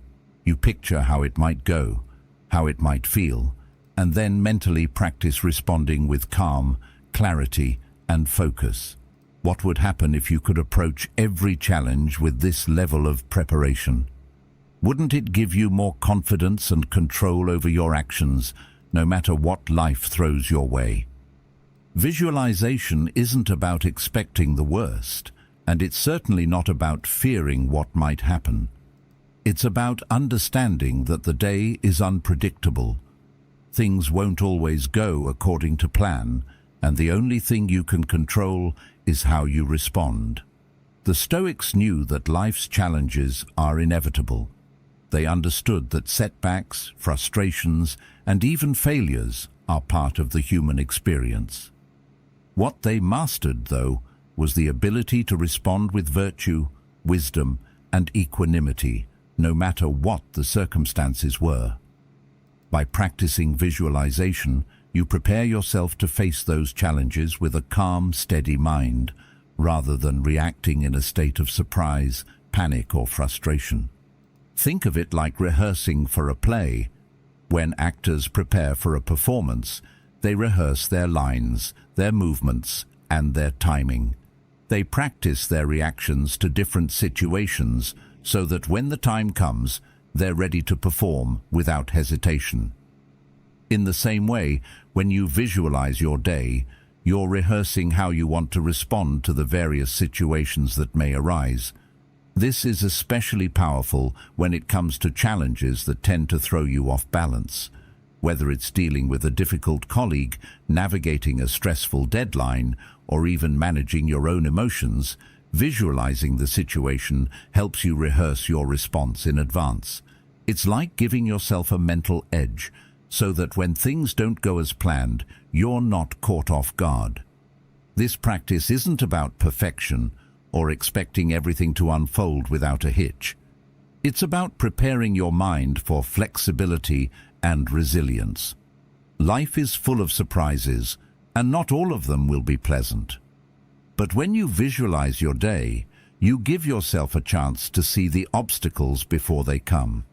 You picture how it might go, how it might feel, and then mentally practice responding with calm, clarity, and focus. What would happen if you could approach every challenge with this level of preparation? Wouldn't it give you more confidence and control over your actions, no matter what life throws your way? Visualization isn't about expecting the worst, and it's certainly not about fearing what might happen. It's about understanding that the day is unpredictable. Things won't always go according to plan, and the only thing you can control is how you respond. The Stoics knew that life's challenges are inevitable. They understood that setbacks, frustrations, and even failures are part of the human experience. What they mastered, though, was the ability to respond with virtue, wisdom, and equanimity, no matter what the circumstances were. By practicing visualization, You prepare yourself to face those challenges with a calm, steady mind, rather than reacting in a state of surprise, panic, or frustration. Think of it like rehearsing for a play. When actors prepare for a performance, they rehearse their lines, their movements, and their timing. They practice their reactions to different situations so that when the time comes, they're ready to perform without hesitation. In the same way, when you visualize your day, you're rehearsing how you want to respond to the various situations that may arise. This is especially powerful when it comes to challenges that tend to throw you off balance. Whether it's dealing with a difficult colleague, navigating a stressful deadline, or even managing your own emotions, visualizing the situation helps you rehearse your response in advance. It's like giving yourself a mental edge, so that when things don't go as planned, you're not caught off guard. This practice isn't about perfection or expecting everything to unfold without a hitch. It's about preparing your mind for flexibility and resilience. Life is full of surprises, and not all of them will be pleasant. But when you visualize your day, you give yourself a chance to see the obstacles before they come.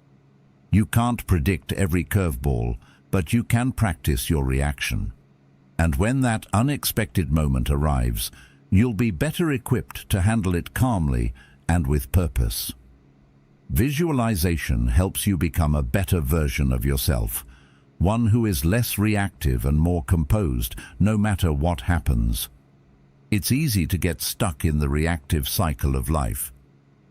You can't predict every curveball, but you can practice your reaction. And when that unexpected moment arrives, you'll be better equipped to handle it calmly and with purpose. Visualization helps you become a better version of yourself, one who is less reactive and more composed no matter what happens. It's easy to get stuck in the reactive cycle of life.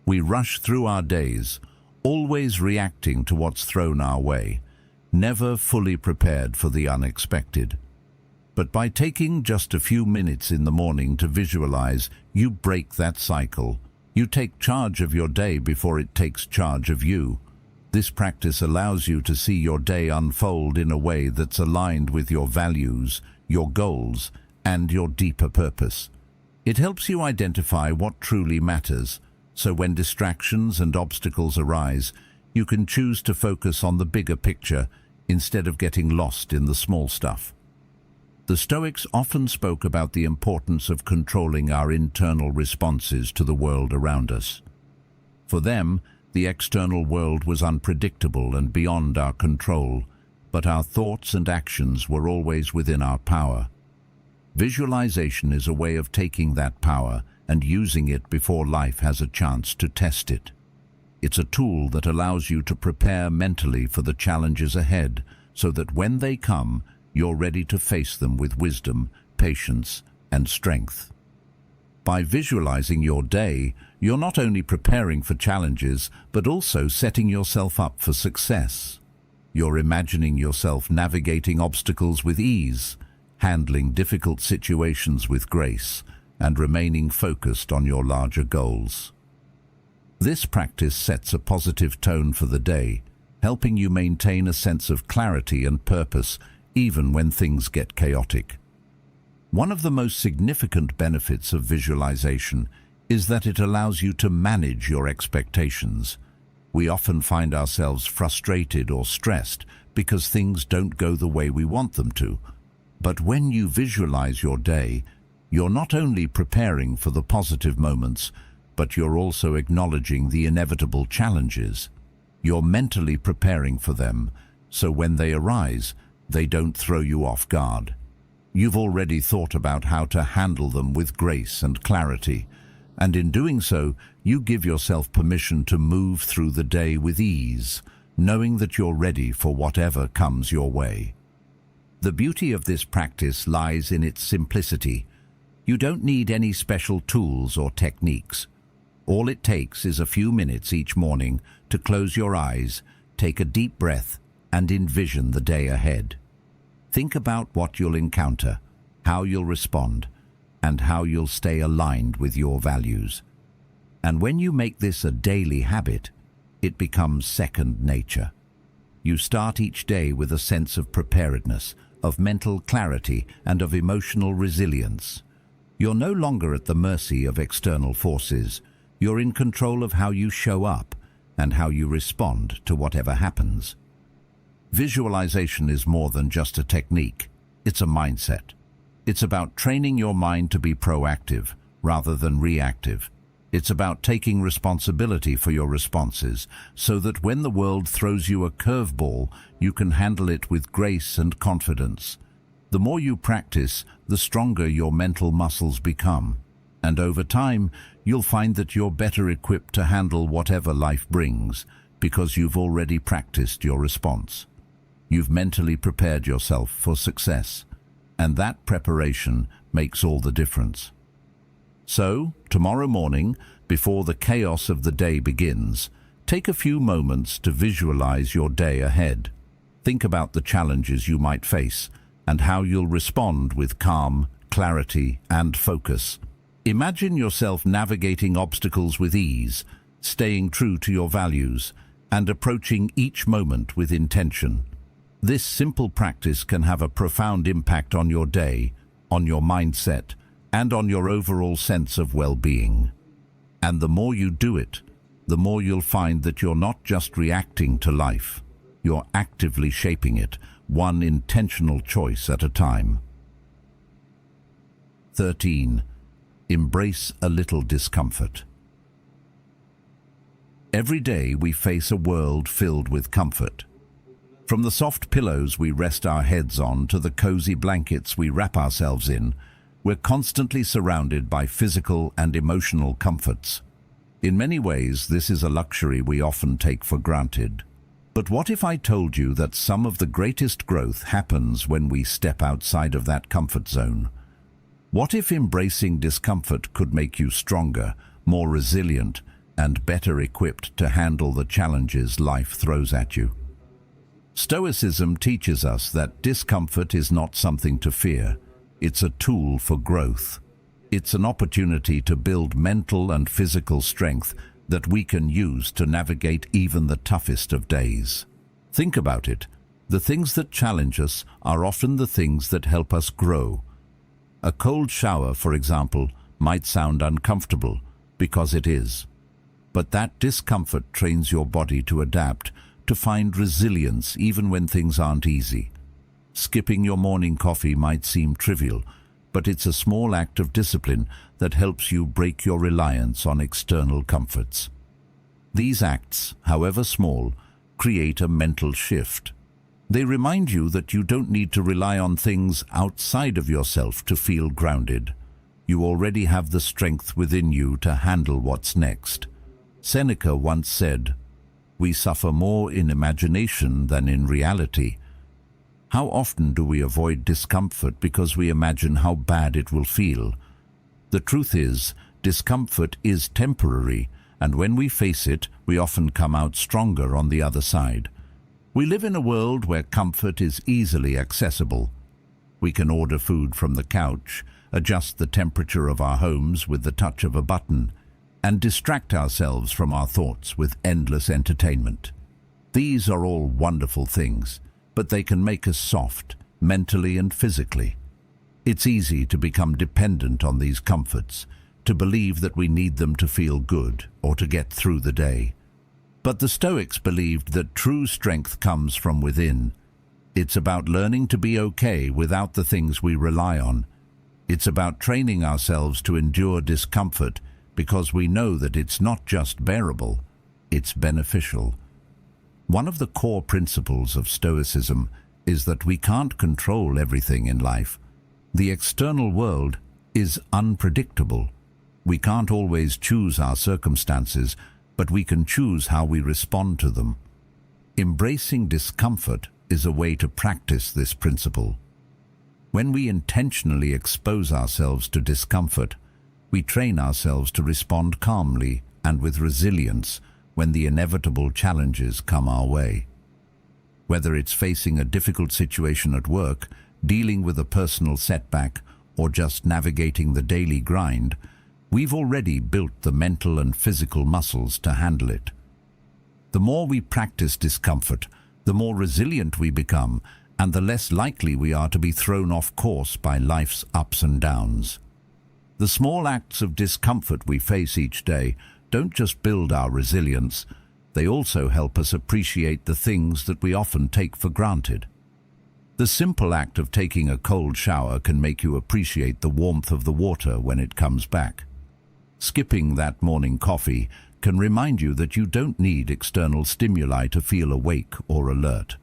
We rush through our days, always reacting to what's thrown our way, never fully prepared for the unexpected. But by taking just a few minutes in the morning to visualize, you break that cycle. You take charge of your day before it takes charge of you. This practice allows you to see your day unfold in a way that's aligned with your values, your goals, and your deeper purpose. It helps you identify what truly matters, so when distractions and obstacles arise, you can choose to focus on the bigger picture instead of getting lost in the small stuff. The Stoics often spoke about the importance of controlling our internal responses to the world around us. For them, the external world was unpredictable and beyond our control, but our thoughts and actions were always within our power. Visualization is a way of taking that power and using it before life has a chance to test it. It's a tool that allows you to prepare mentally for the challenges ahead, so that when they come, you're ready to face them with wisdom, patience, and strength. By visualizing your day, you're not only preparing for challenges, but also setting yourself up for success. You're imagining yourself navigating obstacles with ease, handling difficult situations with grace, and remaining focused on your larger goals. This practice sets a positive tone for the day, helping you maintain a sense of clarity and purpose even when things get chaotic. One of the most significant benefits of visualization is that it allows you to manage your expectations. We often find ourselves frustrated or stressed because things don't go the way we want them to. But when you visualize your day, you're not only preparing for the positive moments, but you're also acknowledging the inevitable challenges. You're mentally preparing for them, so when they arise, they don't throw you off guard. You've already thought about how to handle them with grace and clarity, and in doing so, you give yourself permission to move through the day with ease, knowing that you're ready for whatever comes your way. The beauty of this practice lies in its simplicity. You don't need any special tools or techniques. All it takes is a few minutes each morning to close your eyes, take a deep breath, and envision the day ahead. Think about what you'll encounter, how you'll respond, and how you'll stay aligned with your values. And when you make this a daily habit, it becomes second nature. You start each day with a sense of preparedness, of mental clarity, and of emotional resilience. You're no longer at the mercy of external forces. You're in control of how you show up and how you respond to whatever happens. Visualization is more than just a technique. it's a mindset. It's about training your mind to be proactive rather than reactive. It's about taking responsibility for your responses so that when the world throws you a curveball, you can handle it with grace and confidence. The more you practice, the stronger your mental muscles become. And over time, you'll find that you're better equipped to handle whatever life brings because you've already practiced your response. You've mentally prepared yourself for success, and that preparation makes all the difference. So, tomorrow morning, before the chaos of the day begins, take a few moments to visualize your day ahead. Think about the challenges you might face and how you'll respond with calm, clarity, and focus. Imagine yourself navigating obstacles with ease, staying true to your values, and approaching each moment with intention. This simple practice can have a profound impact on your day, on your mindset, and on your overall sense of well-being. And the more you do it, the more you'll find that you're not just reacting to life, you're actively shaping it, one intentional choice at a time. 13. Embrace a little discomfort. Every day we face a world filled with comfort. From the soft pillows we rest our heads on to the cozy blankets we wrap ourselves in, we're constantly surrounded by physical and emotional comforts. In many ways, this is a luxury we often take for granted. But what if I told you that some of the greatest growth happens when we step outside of that comfort zone? What if embracing discomfort could make you stronger, more resilient, and better equipped to handle the challenges life throws at you? Stoicism teaches us that discomfort is not something to fear. It's a tool for growth. It's an opportunity to build mental and physical strength that we can use to navigate even the toughest of days. Think about it. The things that challenge us are often the things that help us grow. A cold shower, for example, might sound uncomfortable, because it is. But that discomfort trains your body to adapt, to find resilience even when things aren't easy. Skipping your morning coffee might seem trivial, but it's a small act of discipline that helps you break your reliance on external comforts. These acts, however small, create a mental shift. They remind you that you don't need to rely on things outside of yourself to feel grounded. You already have the strength within you to handle what's next. Seneca once said, "We suffer more in imagination than in reality." How often do we avoid discomfort because we imagine how bad it will feel? The truth is, discomfort is temporary, and when we face it, we often come out stronger on the other side. We live in a world where comfort is easily accessible. We can order food from the couch, adjust the temperature of our homes with the touch of a button, and distract ourselves from our thoughts with endless entertainment. These are all wonderful things, but they can make us soft, mentally and physically. It's easy to become dependent on these comforts, to believe that we need them to feel good or to get through the day. But the Stoics believed that true strength comes from within. It's about learning to be okay without the things we rely on. It's about training ourselves to endure discomfort because we know that it's not just bearable, it's beneficial. One of the core principles of Stoicism is that we can't control everything in life. The external world is unpredictable. We can't always choose our circumstances, but we can choose how we respond to them. Embracing discomfort is a way to practice this principle. When we intentionally expose ourselves to discomfort, we train ourselves to respond calmly and with resilience when the inevitable challenges come our way. Whether it's facing a difficult situation at work, dealing with a personal setback, or just navigating the daily grind, we've already built the mental and physical muscles to handle it. The more we practice discomfort, the more resilient we become, and the less likely we are to be thrown off course by life's ups and downs. The small acts of discomfort we face each day don't just build our resilience, they also help us appreciate the things that we often take for granted. The simple act of taking a cold shower can make you appreciate the warmth of the water when it comes back. Skipping that morning coffee can remind you that you don't need external stimuli to feel awake or alert.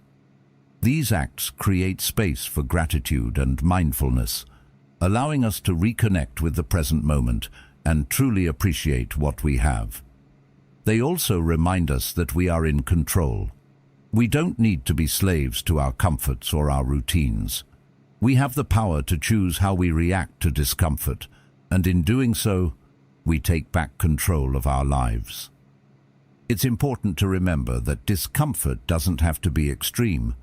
These acts create space for gratitude and mindfulness, allowing us to reconnect with the present moment and truly appreciate what we have. They also remind us that we are in control. We don't need to be slaves to our comforts or our routines. We have the power to choose how we react to discomfort, and in doing so, we take back control of our lives. It's important to remember that discomfort doesn't have to be extreme.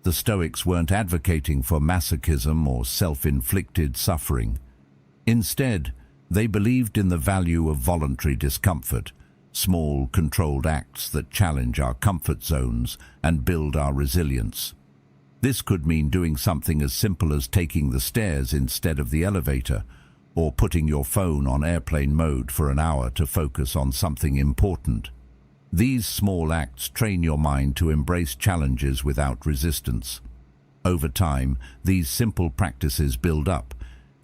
The Stoics weren't advocating for masochism or self-inflicted suffering. Instead, they believed in the value of voluntary discomfort, small, controlled acts that challenge our comfort zones and build our resilience. This could mean doing something as simple as taking the stairs instead of the elevator, or putting your phone on airplane mode for an hour to focus on something important. These small acts train your mind to embrace challenges without resistance. Over time, these simple practices build up,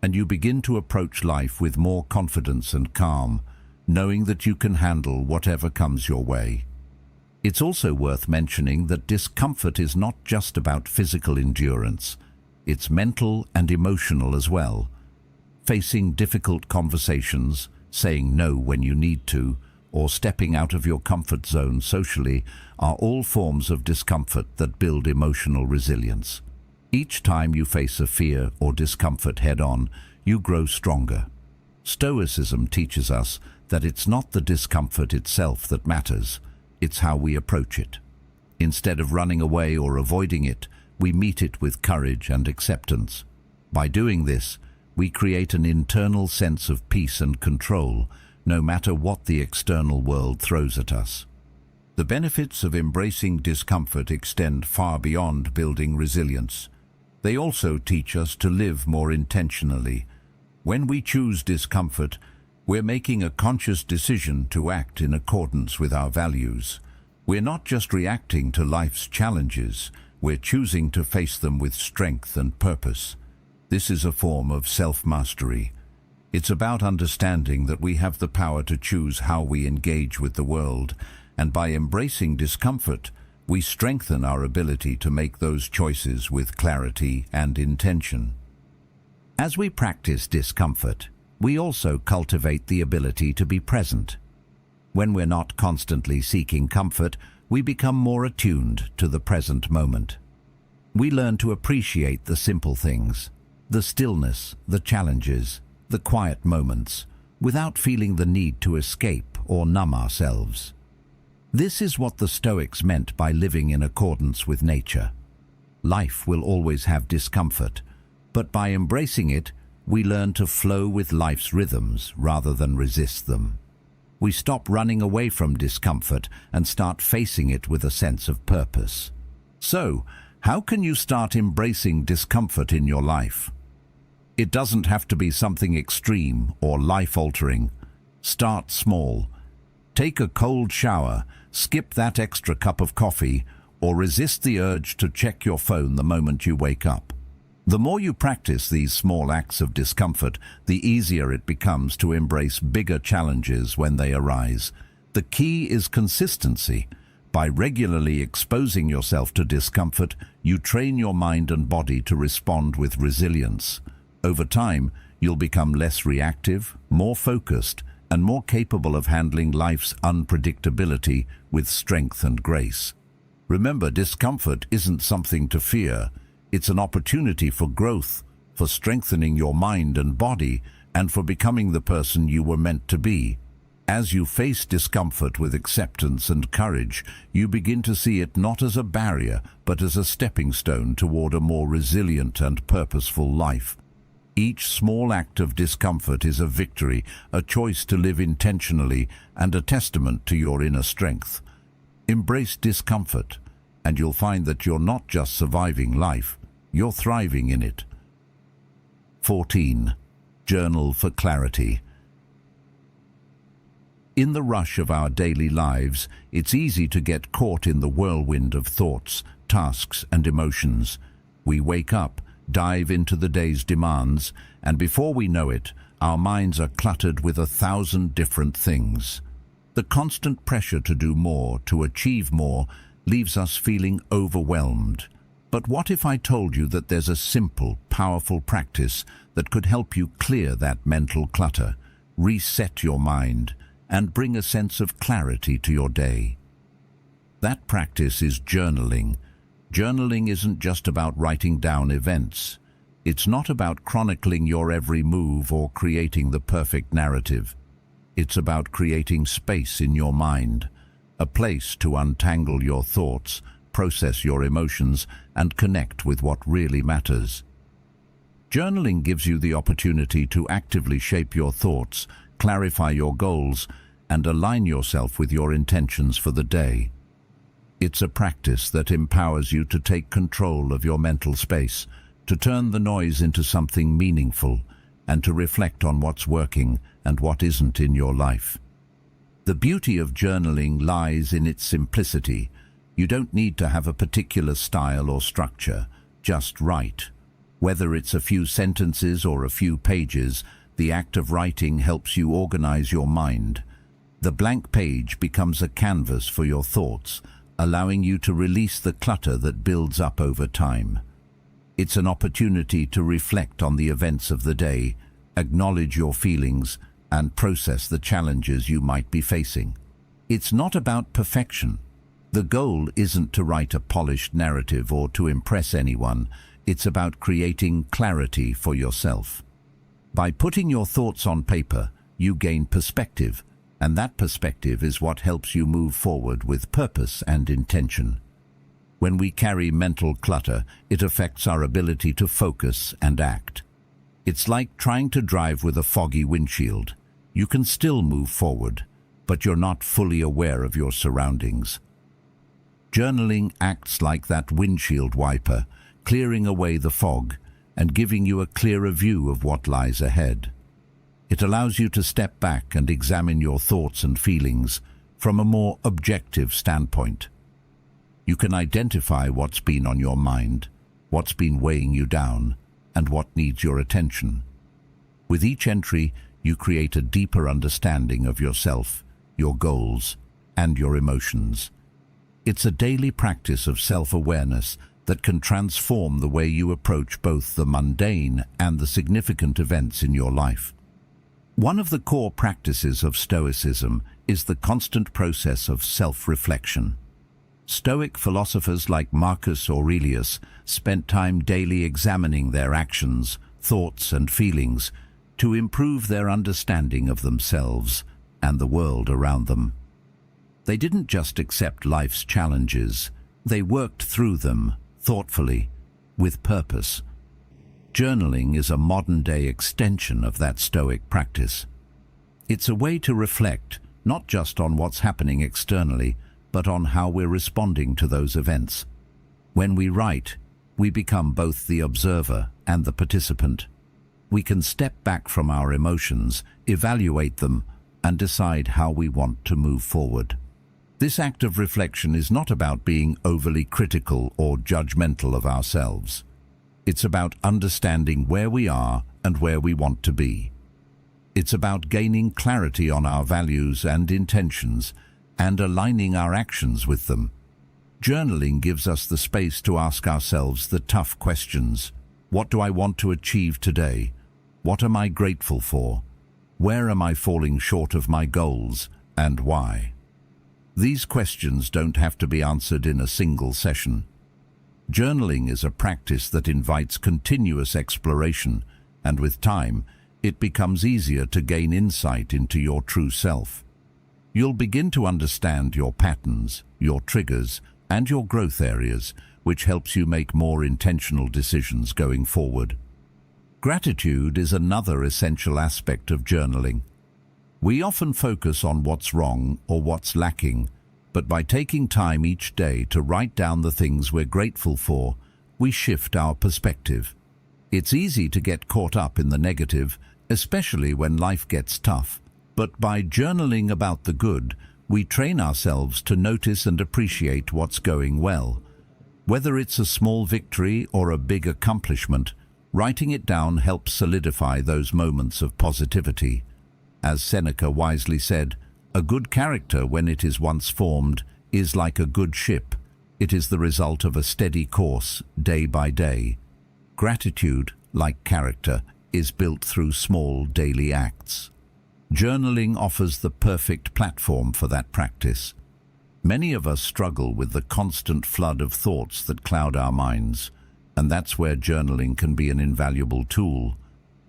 and you begin to approach life with more confidence and calm, knowing that you can handle whatever comes your way. It's also worth mentioning that discomfort is not just about physical endurance. It's mental and emotional as well. Facing difficult conversations, saying no when you need to, or stepping out of your comfort zone socially are all forms of discomfort that build emotional resilience. Each time you face a fear or discomfort head-on, you grow stronger. Stoicism teaches us that it's not the discomfort itself that matters, it's how we approach it. Instead of running away or avoiding it, we meet it with courage and acceptance. By doing this, we create an internal sense of peace and control, no matter what the external world throws at us. The benefits of embracing discomfort extend far beyond building resilience. They also teach us to live more intentionally. When we choose discomfort, we're making a conscious decision to act in accordance with our values. We're not just reacting to life's challenges, we're choosing to face them with strength and purpose. This is a form of self-mastery. It's about understanding that we have the power to choose how we engage with the world, and by embracing discomfort, we strengthen our ability to make those choices with clarity and intention. As we practice discomfort, we also cultivate the ability to be present. When we're not constantly seeking comfort, we become more attuned to the present moment. We learn to appreciate the simple things, the stillness, the challenges, the quiet moments, without feeling the need to escape or numb ourselves. This is what the Stoics meant by living in accordance with nature. Life will always have discomfort, but by embracing it, we learn to flow with life's rhythms rather than resist them. We stop running away from discomfort and start facing it with a sense of purpose. So, how can you start embracing discomfort in your life? It doesn't have to be something extreme or life-altering. Start small. Take a cold shower, skip that extra cup of coffee, or resist the urge to check your phone the moment you wake up. The more you practice these small acts of discomfort, the easier it becomes to embrace bigger challenges when they arise. The key is consistency. By regularly exposing yourself to discomfort, you train your mind and body to respond with resilience. Over time, you'll become less reactive, more focused, and more capable of handling life's unpredictability with strength and grace. Remember, discomfort isn't something to fear. It's an opportunity for growth, for strengthening your mind and body, and for becoming the person you were meant to be. As you face discomfort with acceptance and courage, you begin to see it not as a barrier, but as a stepping stone toward a more resilient and purposeful life. Each small act of discomfort is a victory, a choice to live intentionally, and a testament to your inner strength. Embrace discomfort, and you'll find that you're not just surviving life, you're thriving in it. 14. Journal for clarity. In the rush of our daily lives, it's easy to get caught in the whirlwind of thoughts, tasks, and emotions. We wake up, dive into the day's demands, and before we know it, our minds are cluttered with 1,000 different things. The constant pressure to do more, to achieve more, leaves us feeling overwhelmed. But what if I told you that there's a simple, powerful practice that could help you clear that mental clutter, reset your mind, and bring a sense of clarity to your day? That practice is journaling. Journaling isn't just about writing down events. It's not about chronicling your every move or creating the perfect narrative. It's about creating space in your mind, a place to untangle your thoughts, process your emotions, and connect with what really matters. Journaling gives you the opportunity to actively shape your thoughts, clarify your goals, and align yourself with your intentions for the day. It's a practice that empowers you to take control of your mental space, to turn the noise into something meaningful, and to reflect on what's working and what isn't in your life. The beauty of journaling lies in its simplicity. You don't need to have a particular style or structure, just write. Whether it's a few sentences or a few pages, the act of writing helps you organize your mind. The blank page becomes a canvas for your thoughts, allowing you to release the clutter that builds up over time. It's an opportunity to reflect on the events of the day, acknowledge your feelings, and process the challenges you might be facing. It's not about perfection. The goal isn't to write a polished narrative or to impress anyone. It's about creating clarity for yourself. By putting your thoughts on paper, you gain perspective, and that perspective is what helps you move forward with purpose and intention. When we carry mental clutter, it affects our ability to focus and act. It's like trying to drive with a foggy windshield. You can still move forward, but you're not fully aware of your surroundings. Journaling acts like that windshield wiper, clearing away the fog and giving you a clearer view of what lies ahead. It allows you to step back and examine your thoughts and feelings from a more objective standpoint. You can identify what's been on your mind, what's been weighing you down, and what needs your attention. With each entry, you create a deeper understanding of yourself, your goals, and your emotions. It's a daily practice of self-awareness that can transform the way you approach both the mundane and the significant events in your life. One of the core practices of Stoicism is the constant process of self-reflection. Stoic philosophers like Marcus Aurelius spent time daily examining their actions, thoughts, and feelings to improve their understanding of themselves and the world around them. They didn't just accept life's challenges, they worked through them thoughtfully, with purpose. Journaling is a modern-day extension of that Stoic practice. It's a way to reflect not just on what's happening externally, but on how we're responding to those events. When we write, we become both the observer and the participant. We can step back from our emotions, evaluate them, and decide how we want to move forward. This act of reflection is not about being overly critical or judgmental of ourselves. It's about understanding where we are and where we want to be. It's about gaining clarity on our values and intentions and aligning our actions with them. Journaling gives us the space to ask ourselves the tough questions. What do I want to achieve today? What am I grateful for? Where am I falling short of my goals, and why? These questions don't have to be answered in a single session. Journaling is a practice that invites continuous exploration, and with time, it becomes easier to gain insight into your true self. You'll begin to understand your patterns, your triggers, and your growth areas, which helps you make more intentional decisions going forward. Gratitude is another essential aspect of journaling. We often focus on what's wrong or what's lacking, but by taking time each day to write down the things we're grateful for, we shift our perspective. It's easy to get caught up in the negative, especially when life gets tough. But by journaling about the good, we train ourselves to notice and appreciate what's going well. Whether it's a small victory or a big accomplishment, writing it down helps solidify those moments of positivity. As Seneca wisely said, a good character, when it is once formed, is like a good ship. It is the result of a steady course, day by day. Gratitude, like character, is built through small daily acts. Journaling offers the perfect platform for that practice. Many of us struggle with the constant flood of thoughts that cloud our minds, and that's where journaling can be an invaluable tool.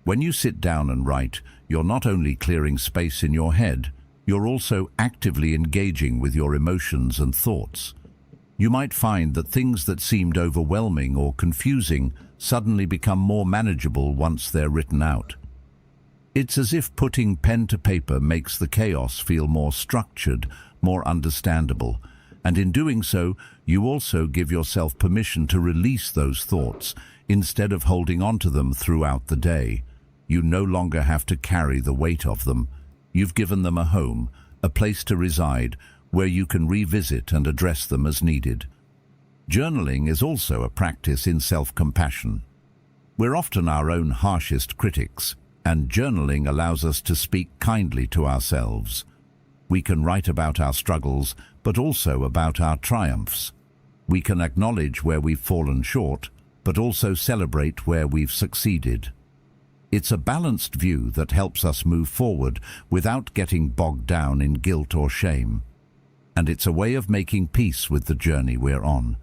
When you sit down and write, you're not only clearing space in your head, you're also actively engaging with your emotions and thoughts. You might find that things that seemed overwhelming or confusing suddenly become more manageable once they're written out. It's as if putting pen to paper makes the chaos feel more structured, more understandable, and in doing so, you also give yourself permission to release those thoughts instead of holding on to them throughout the day. You no longer have to carry the weight of them. You've given them a home, a place to reside, where you can revisit and address them as needed. Journaling is also a practice in self-compassion. We're often our own harshest critics, and journaling allows us to speak kindly to ourselves. We can write about our struggles, but also about our triumphs. We can acknowledge where we've fallen short, but also celebrate where we've succeeded. It's a balanced view that helps us move forward without getting bogged down in guilt or shame. And it's a way of making peace with the journey we're on.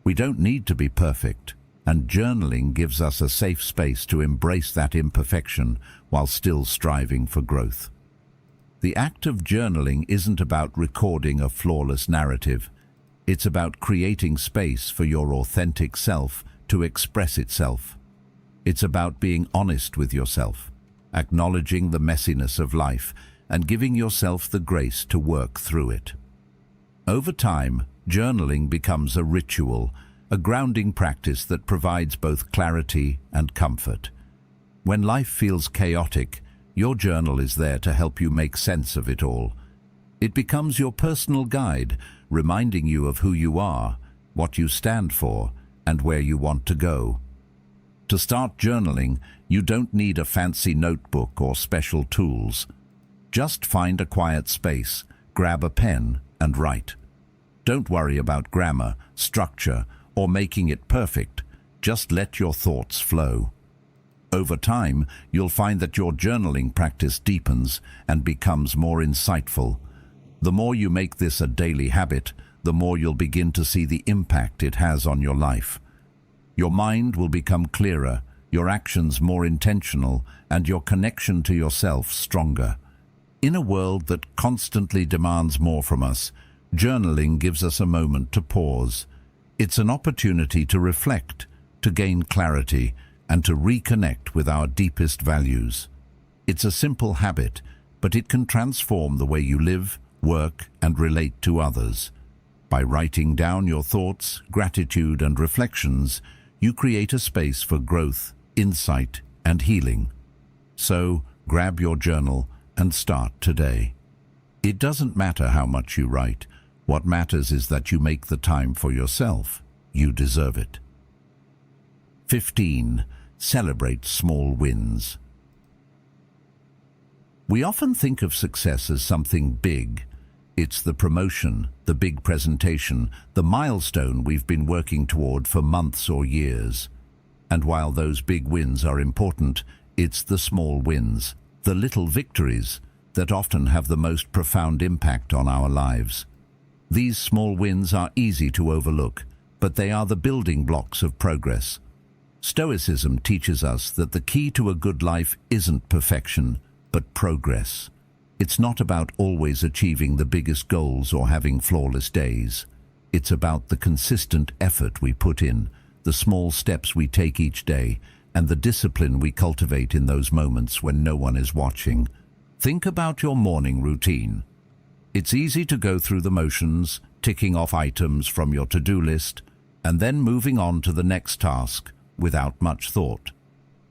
We don't need to be perfect, and journaling gives us a safe space to embrace that imperfection while still striving for growth. The act of journaling isn't about recording a flawless narrative. It's about creating space for your authentic self to express itself. It's about being honest with yourself, acknowledging the messiness of life, and giving yourself the grace to work through it. Over time, journaling becomes a ritual, a grounding practice that provides both clarity and comfort. When life feels chaotic, your journal is there to help you make sense of it all. It becomes your personal guide, reminding you of who you are, what you stand for, and where you want to go. To start journaling, you don't need a fancy notebook or special tools. Just find a quiet space, grab a pen, and write. Don't worry about grammar, structure, or making it perfect. Just let your thoughts flow. Over time, you'll find that your journaling practice deepens and becomes more insightful. The more you make this a daily habit, the more you'll begin to see the impact it has on your life. Your mind will become clearer, your actions more intentional, and your connection to yourself stronger. In a world that constantly demands more from us, journaling gives us a moment to pause. It's an opportunity to reflect, to gain clarity, and to reconnect with our deepest values. It's a simple habit, but it can transform the way you live, work, and relate to others. By writing down your thoughts, gratitude, and reflections, you create a space for growth, insight, and healing. So, grab your journal and start today. It doesn't matter how much you write. What matters is that you make the time for yourself. You deserve it. 15. Celebrate small wins. We often think of success as something big. It's the promotion, the big presentation, the milestone we've been working toward for months or years. And while those big wins are important, it's the small wins, the little victories, that often have the most profound impact on our lives. These small wins are easy to overlook, but they are the building blocks of progress. Stoicism teaches us that the key to a good life isn't perfection, but progress. It's not about always achieving the biggest goals or having flawless days. It's about the consistent effort we put in, the small steps we take each day, and the discipline we cultivate in those moments when no one is watching. Think about your morning routine. It's easy to go through the motions, ticking off items from your to-do list, and then moving on to the next task without much thought.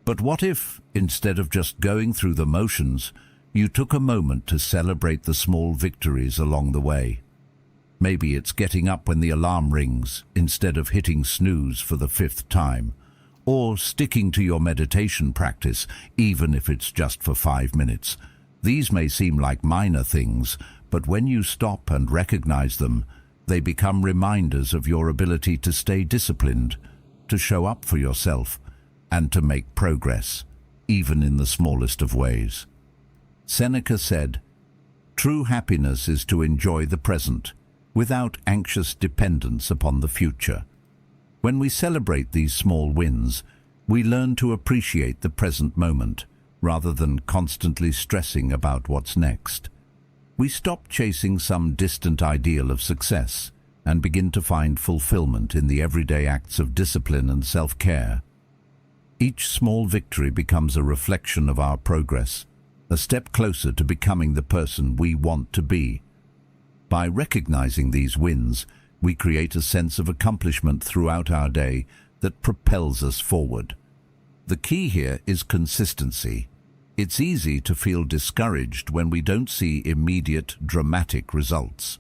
But what if, instead of just going through the motions, you took a moment to celebrate the small victories along the way? Maybe it's getting up when the alarm rings instead of hitting snooze for the 5th time, or sticking to your meditation practice, even if it's just for 5 minutes. These may seem like minor things, but when you stop and recognize them, they become reminders of your ability to stay disciplined, to show up for yourself, and to make progress, even in the smallest of ways. Seneca said, "True happiness is to enjoy the present, without anxious dependence upon the future." When we celebrate these small wins, we learn to appreciate the present moment, rather than constantly stressing about what's next. We stop chasing some distant ideal of success and begin to find fulfillment in the everyday acts of discipline and self-care. Each small victory becomes a reflection of our progress, a step closer to becoming the person we want to be. By recognizing these wins, we create a sense of accomplishment throughout our day that propels us forward. The key here is consistency. It's easy to feel discouraged when we don't see immediate, dramatic results.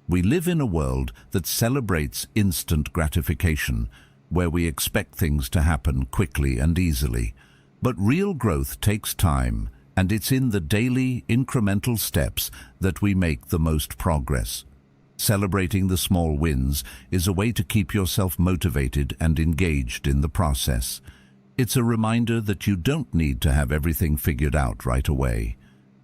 We live in a world that celebrates instant gratification, where we expect things to happen quickly and easily. But real growth takes time, and it's in the daily, incremental steps that we make the most progress. Celebrating the small wins is a way to keep yourself motivated and engaged in the process. It's a reminder that you don't need to have everything figured out right away.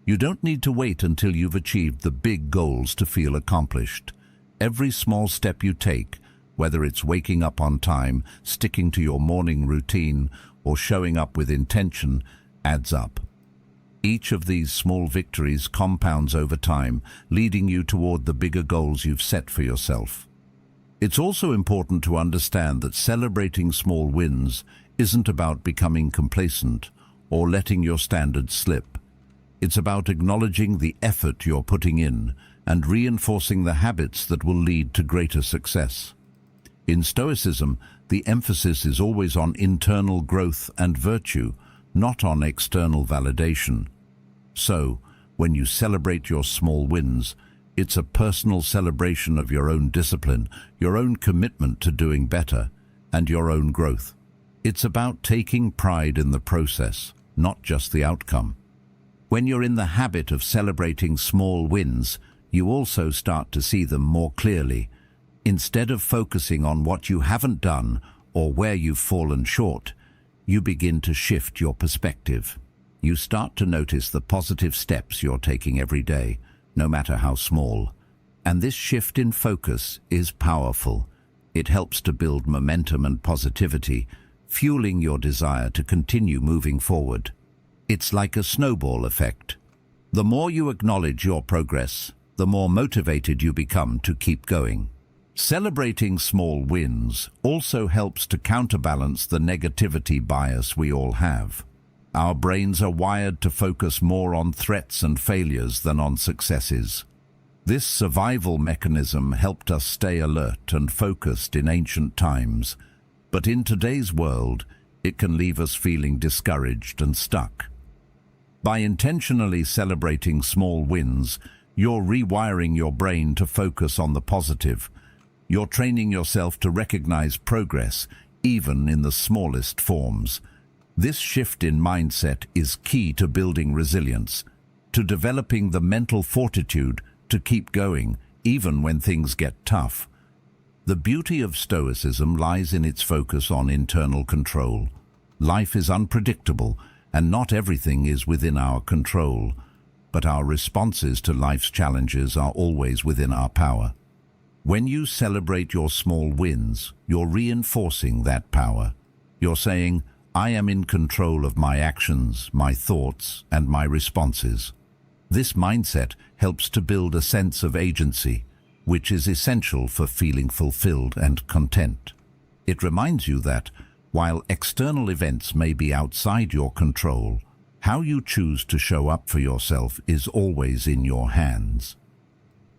You don't need to wait until you've achieved the big goals to feel accomplished. Every small step you take, whether it's waking up on time, sticking to your morning routine, or showing up with intention, adds up. Each of these small victories compounds over time, leading you toward the bigger goals you've set for yourself. It's also important to understand that celebrating small wins isn't about becoming complacent or letting your standards slip. It's about acknowledging the effort you're putting in and reinforcing the habits that will lead to greater success. In Stoicism, the emphasis is always on internal growth and virtue, not on external validation. So, when you celebrate your small wins, it's a personal celebration of your own discipline, your own commitment to doing better, and your own growth. It's about taking pride in the process, not just the outcome. When you're in the habit of celebrating small wins, you also start to see them more clearly. Instead of focusing on what you haven't done or where you've fallen short, you begin to shift your perspective. You start to notice the positive steps you're taking every day, no matter how small. And this shift in focus is powerful. It helps to build momentum and positivity, fueling your desire to continue moving forward. It's like a snowball effect. The more you acknowledge your progress, the more motivated you become to keep going. Celebrating small wins also helps to counterbalance the negativity bias we all have. Our brains are wired to focus more on threats and failures than on successes. This survival mechanism helped us stay alert and focused in ancient times, but in today's world, it can leave us feeling discouraged and stuck. By intentionally celebrating small wins, you're rewiring your brain to focus on the positive. You're training yourself to recognize progress, even in the smallest forms. This shift in mindset is key to building resilience, to developing the mental fortitude to keep going, even when things get tough. The beauty of Stoicism lies in its focus on internal control. Life is unpredictable, and not everything is within our control, but our responses to life's challenges are always within our power. When you celebrate your small wins, you're reinforcing that power. You're saying, "I am in control of my actions, my thoughts, and my responses." This mindset helps to build a sense of agency, which is essential for feeling fulfilled and content. It reminds you that, while external events may be outside your control, how you choose to show up for yourself is always in your hands.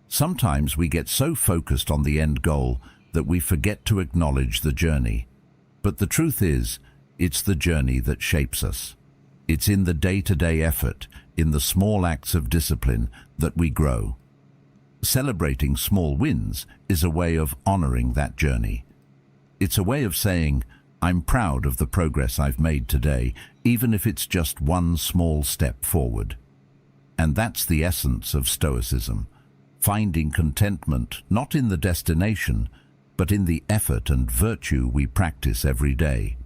Sometimes we get so focused on the end goal that we forget to acknowledge the journey. But the truth is, it's the journey that shapes us. It's in the day-to-day effort, in the small acts of discipline, that we grow. Celebrating small wins is a way of honoring that journey. It's a way of saying, I'm proud of the progress I've made today, even if it's just one small step forward. And that's the essence of Stoicism, finding contentment not in the destination, but in the effort and virtue we practice every day.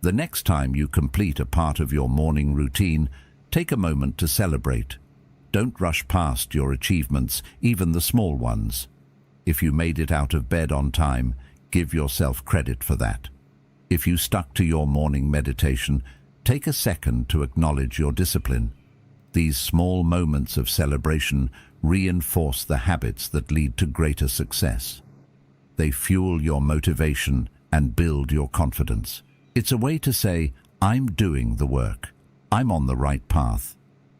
The next time you complete a part of your morning routine, take a moment to celebrate. Don't rush past your achievements, even the small ones. If you made it out of bed on time, give yourself credit for that. If you stuck to your morning meditation, take a second to acknowledge your discipline. These small moments of celebration reinforce the habits that lead to greater success. They fuel your motivation and build your confidence. It's a way to say, I'm doing the work. I'm on the right path.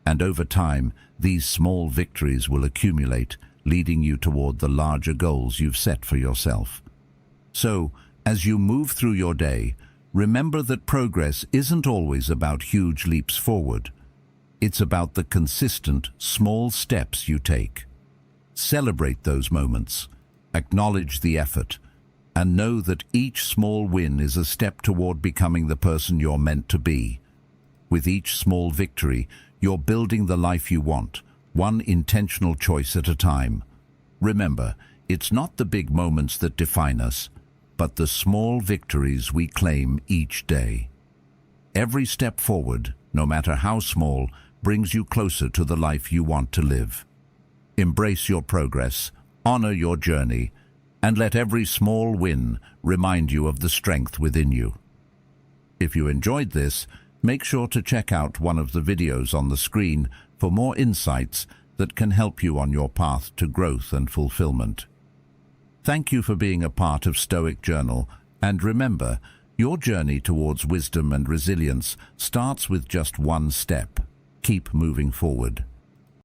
And over time, these small victories will accumulate, leading you toward the larger goals you've set for yourself. So, as you move through your day, remember that progress isn't always about huge leaps forward. It's about the consistent, small steps you take. Celebrate those moments, acknowledge the effort, and know that each small win is a step toward becoming the person you're meant to be. With each small victory, you're building the life you want, one intentional choice at a time. Remember, it's not the big moments that define us, but the small victories we claim each day. Every step forward, no matter how small, brings you closer to the life you want to live. Embrace your progress, honor your journey, and let every small win remind you of the strength within you. If you enjoyed this, make sure to check out one of the videos on the screen for more insights that can help you on your path to growth and fulfillment. Thank you for being a part of Stoic Journal, and remember, your journey towards wisdom and resilience starts with just one step. Keep moving forward.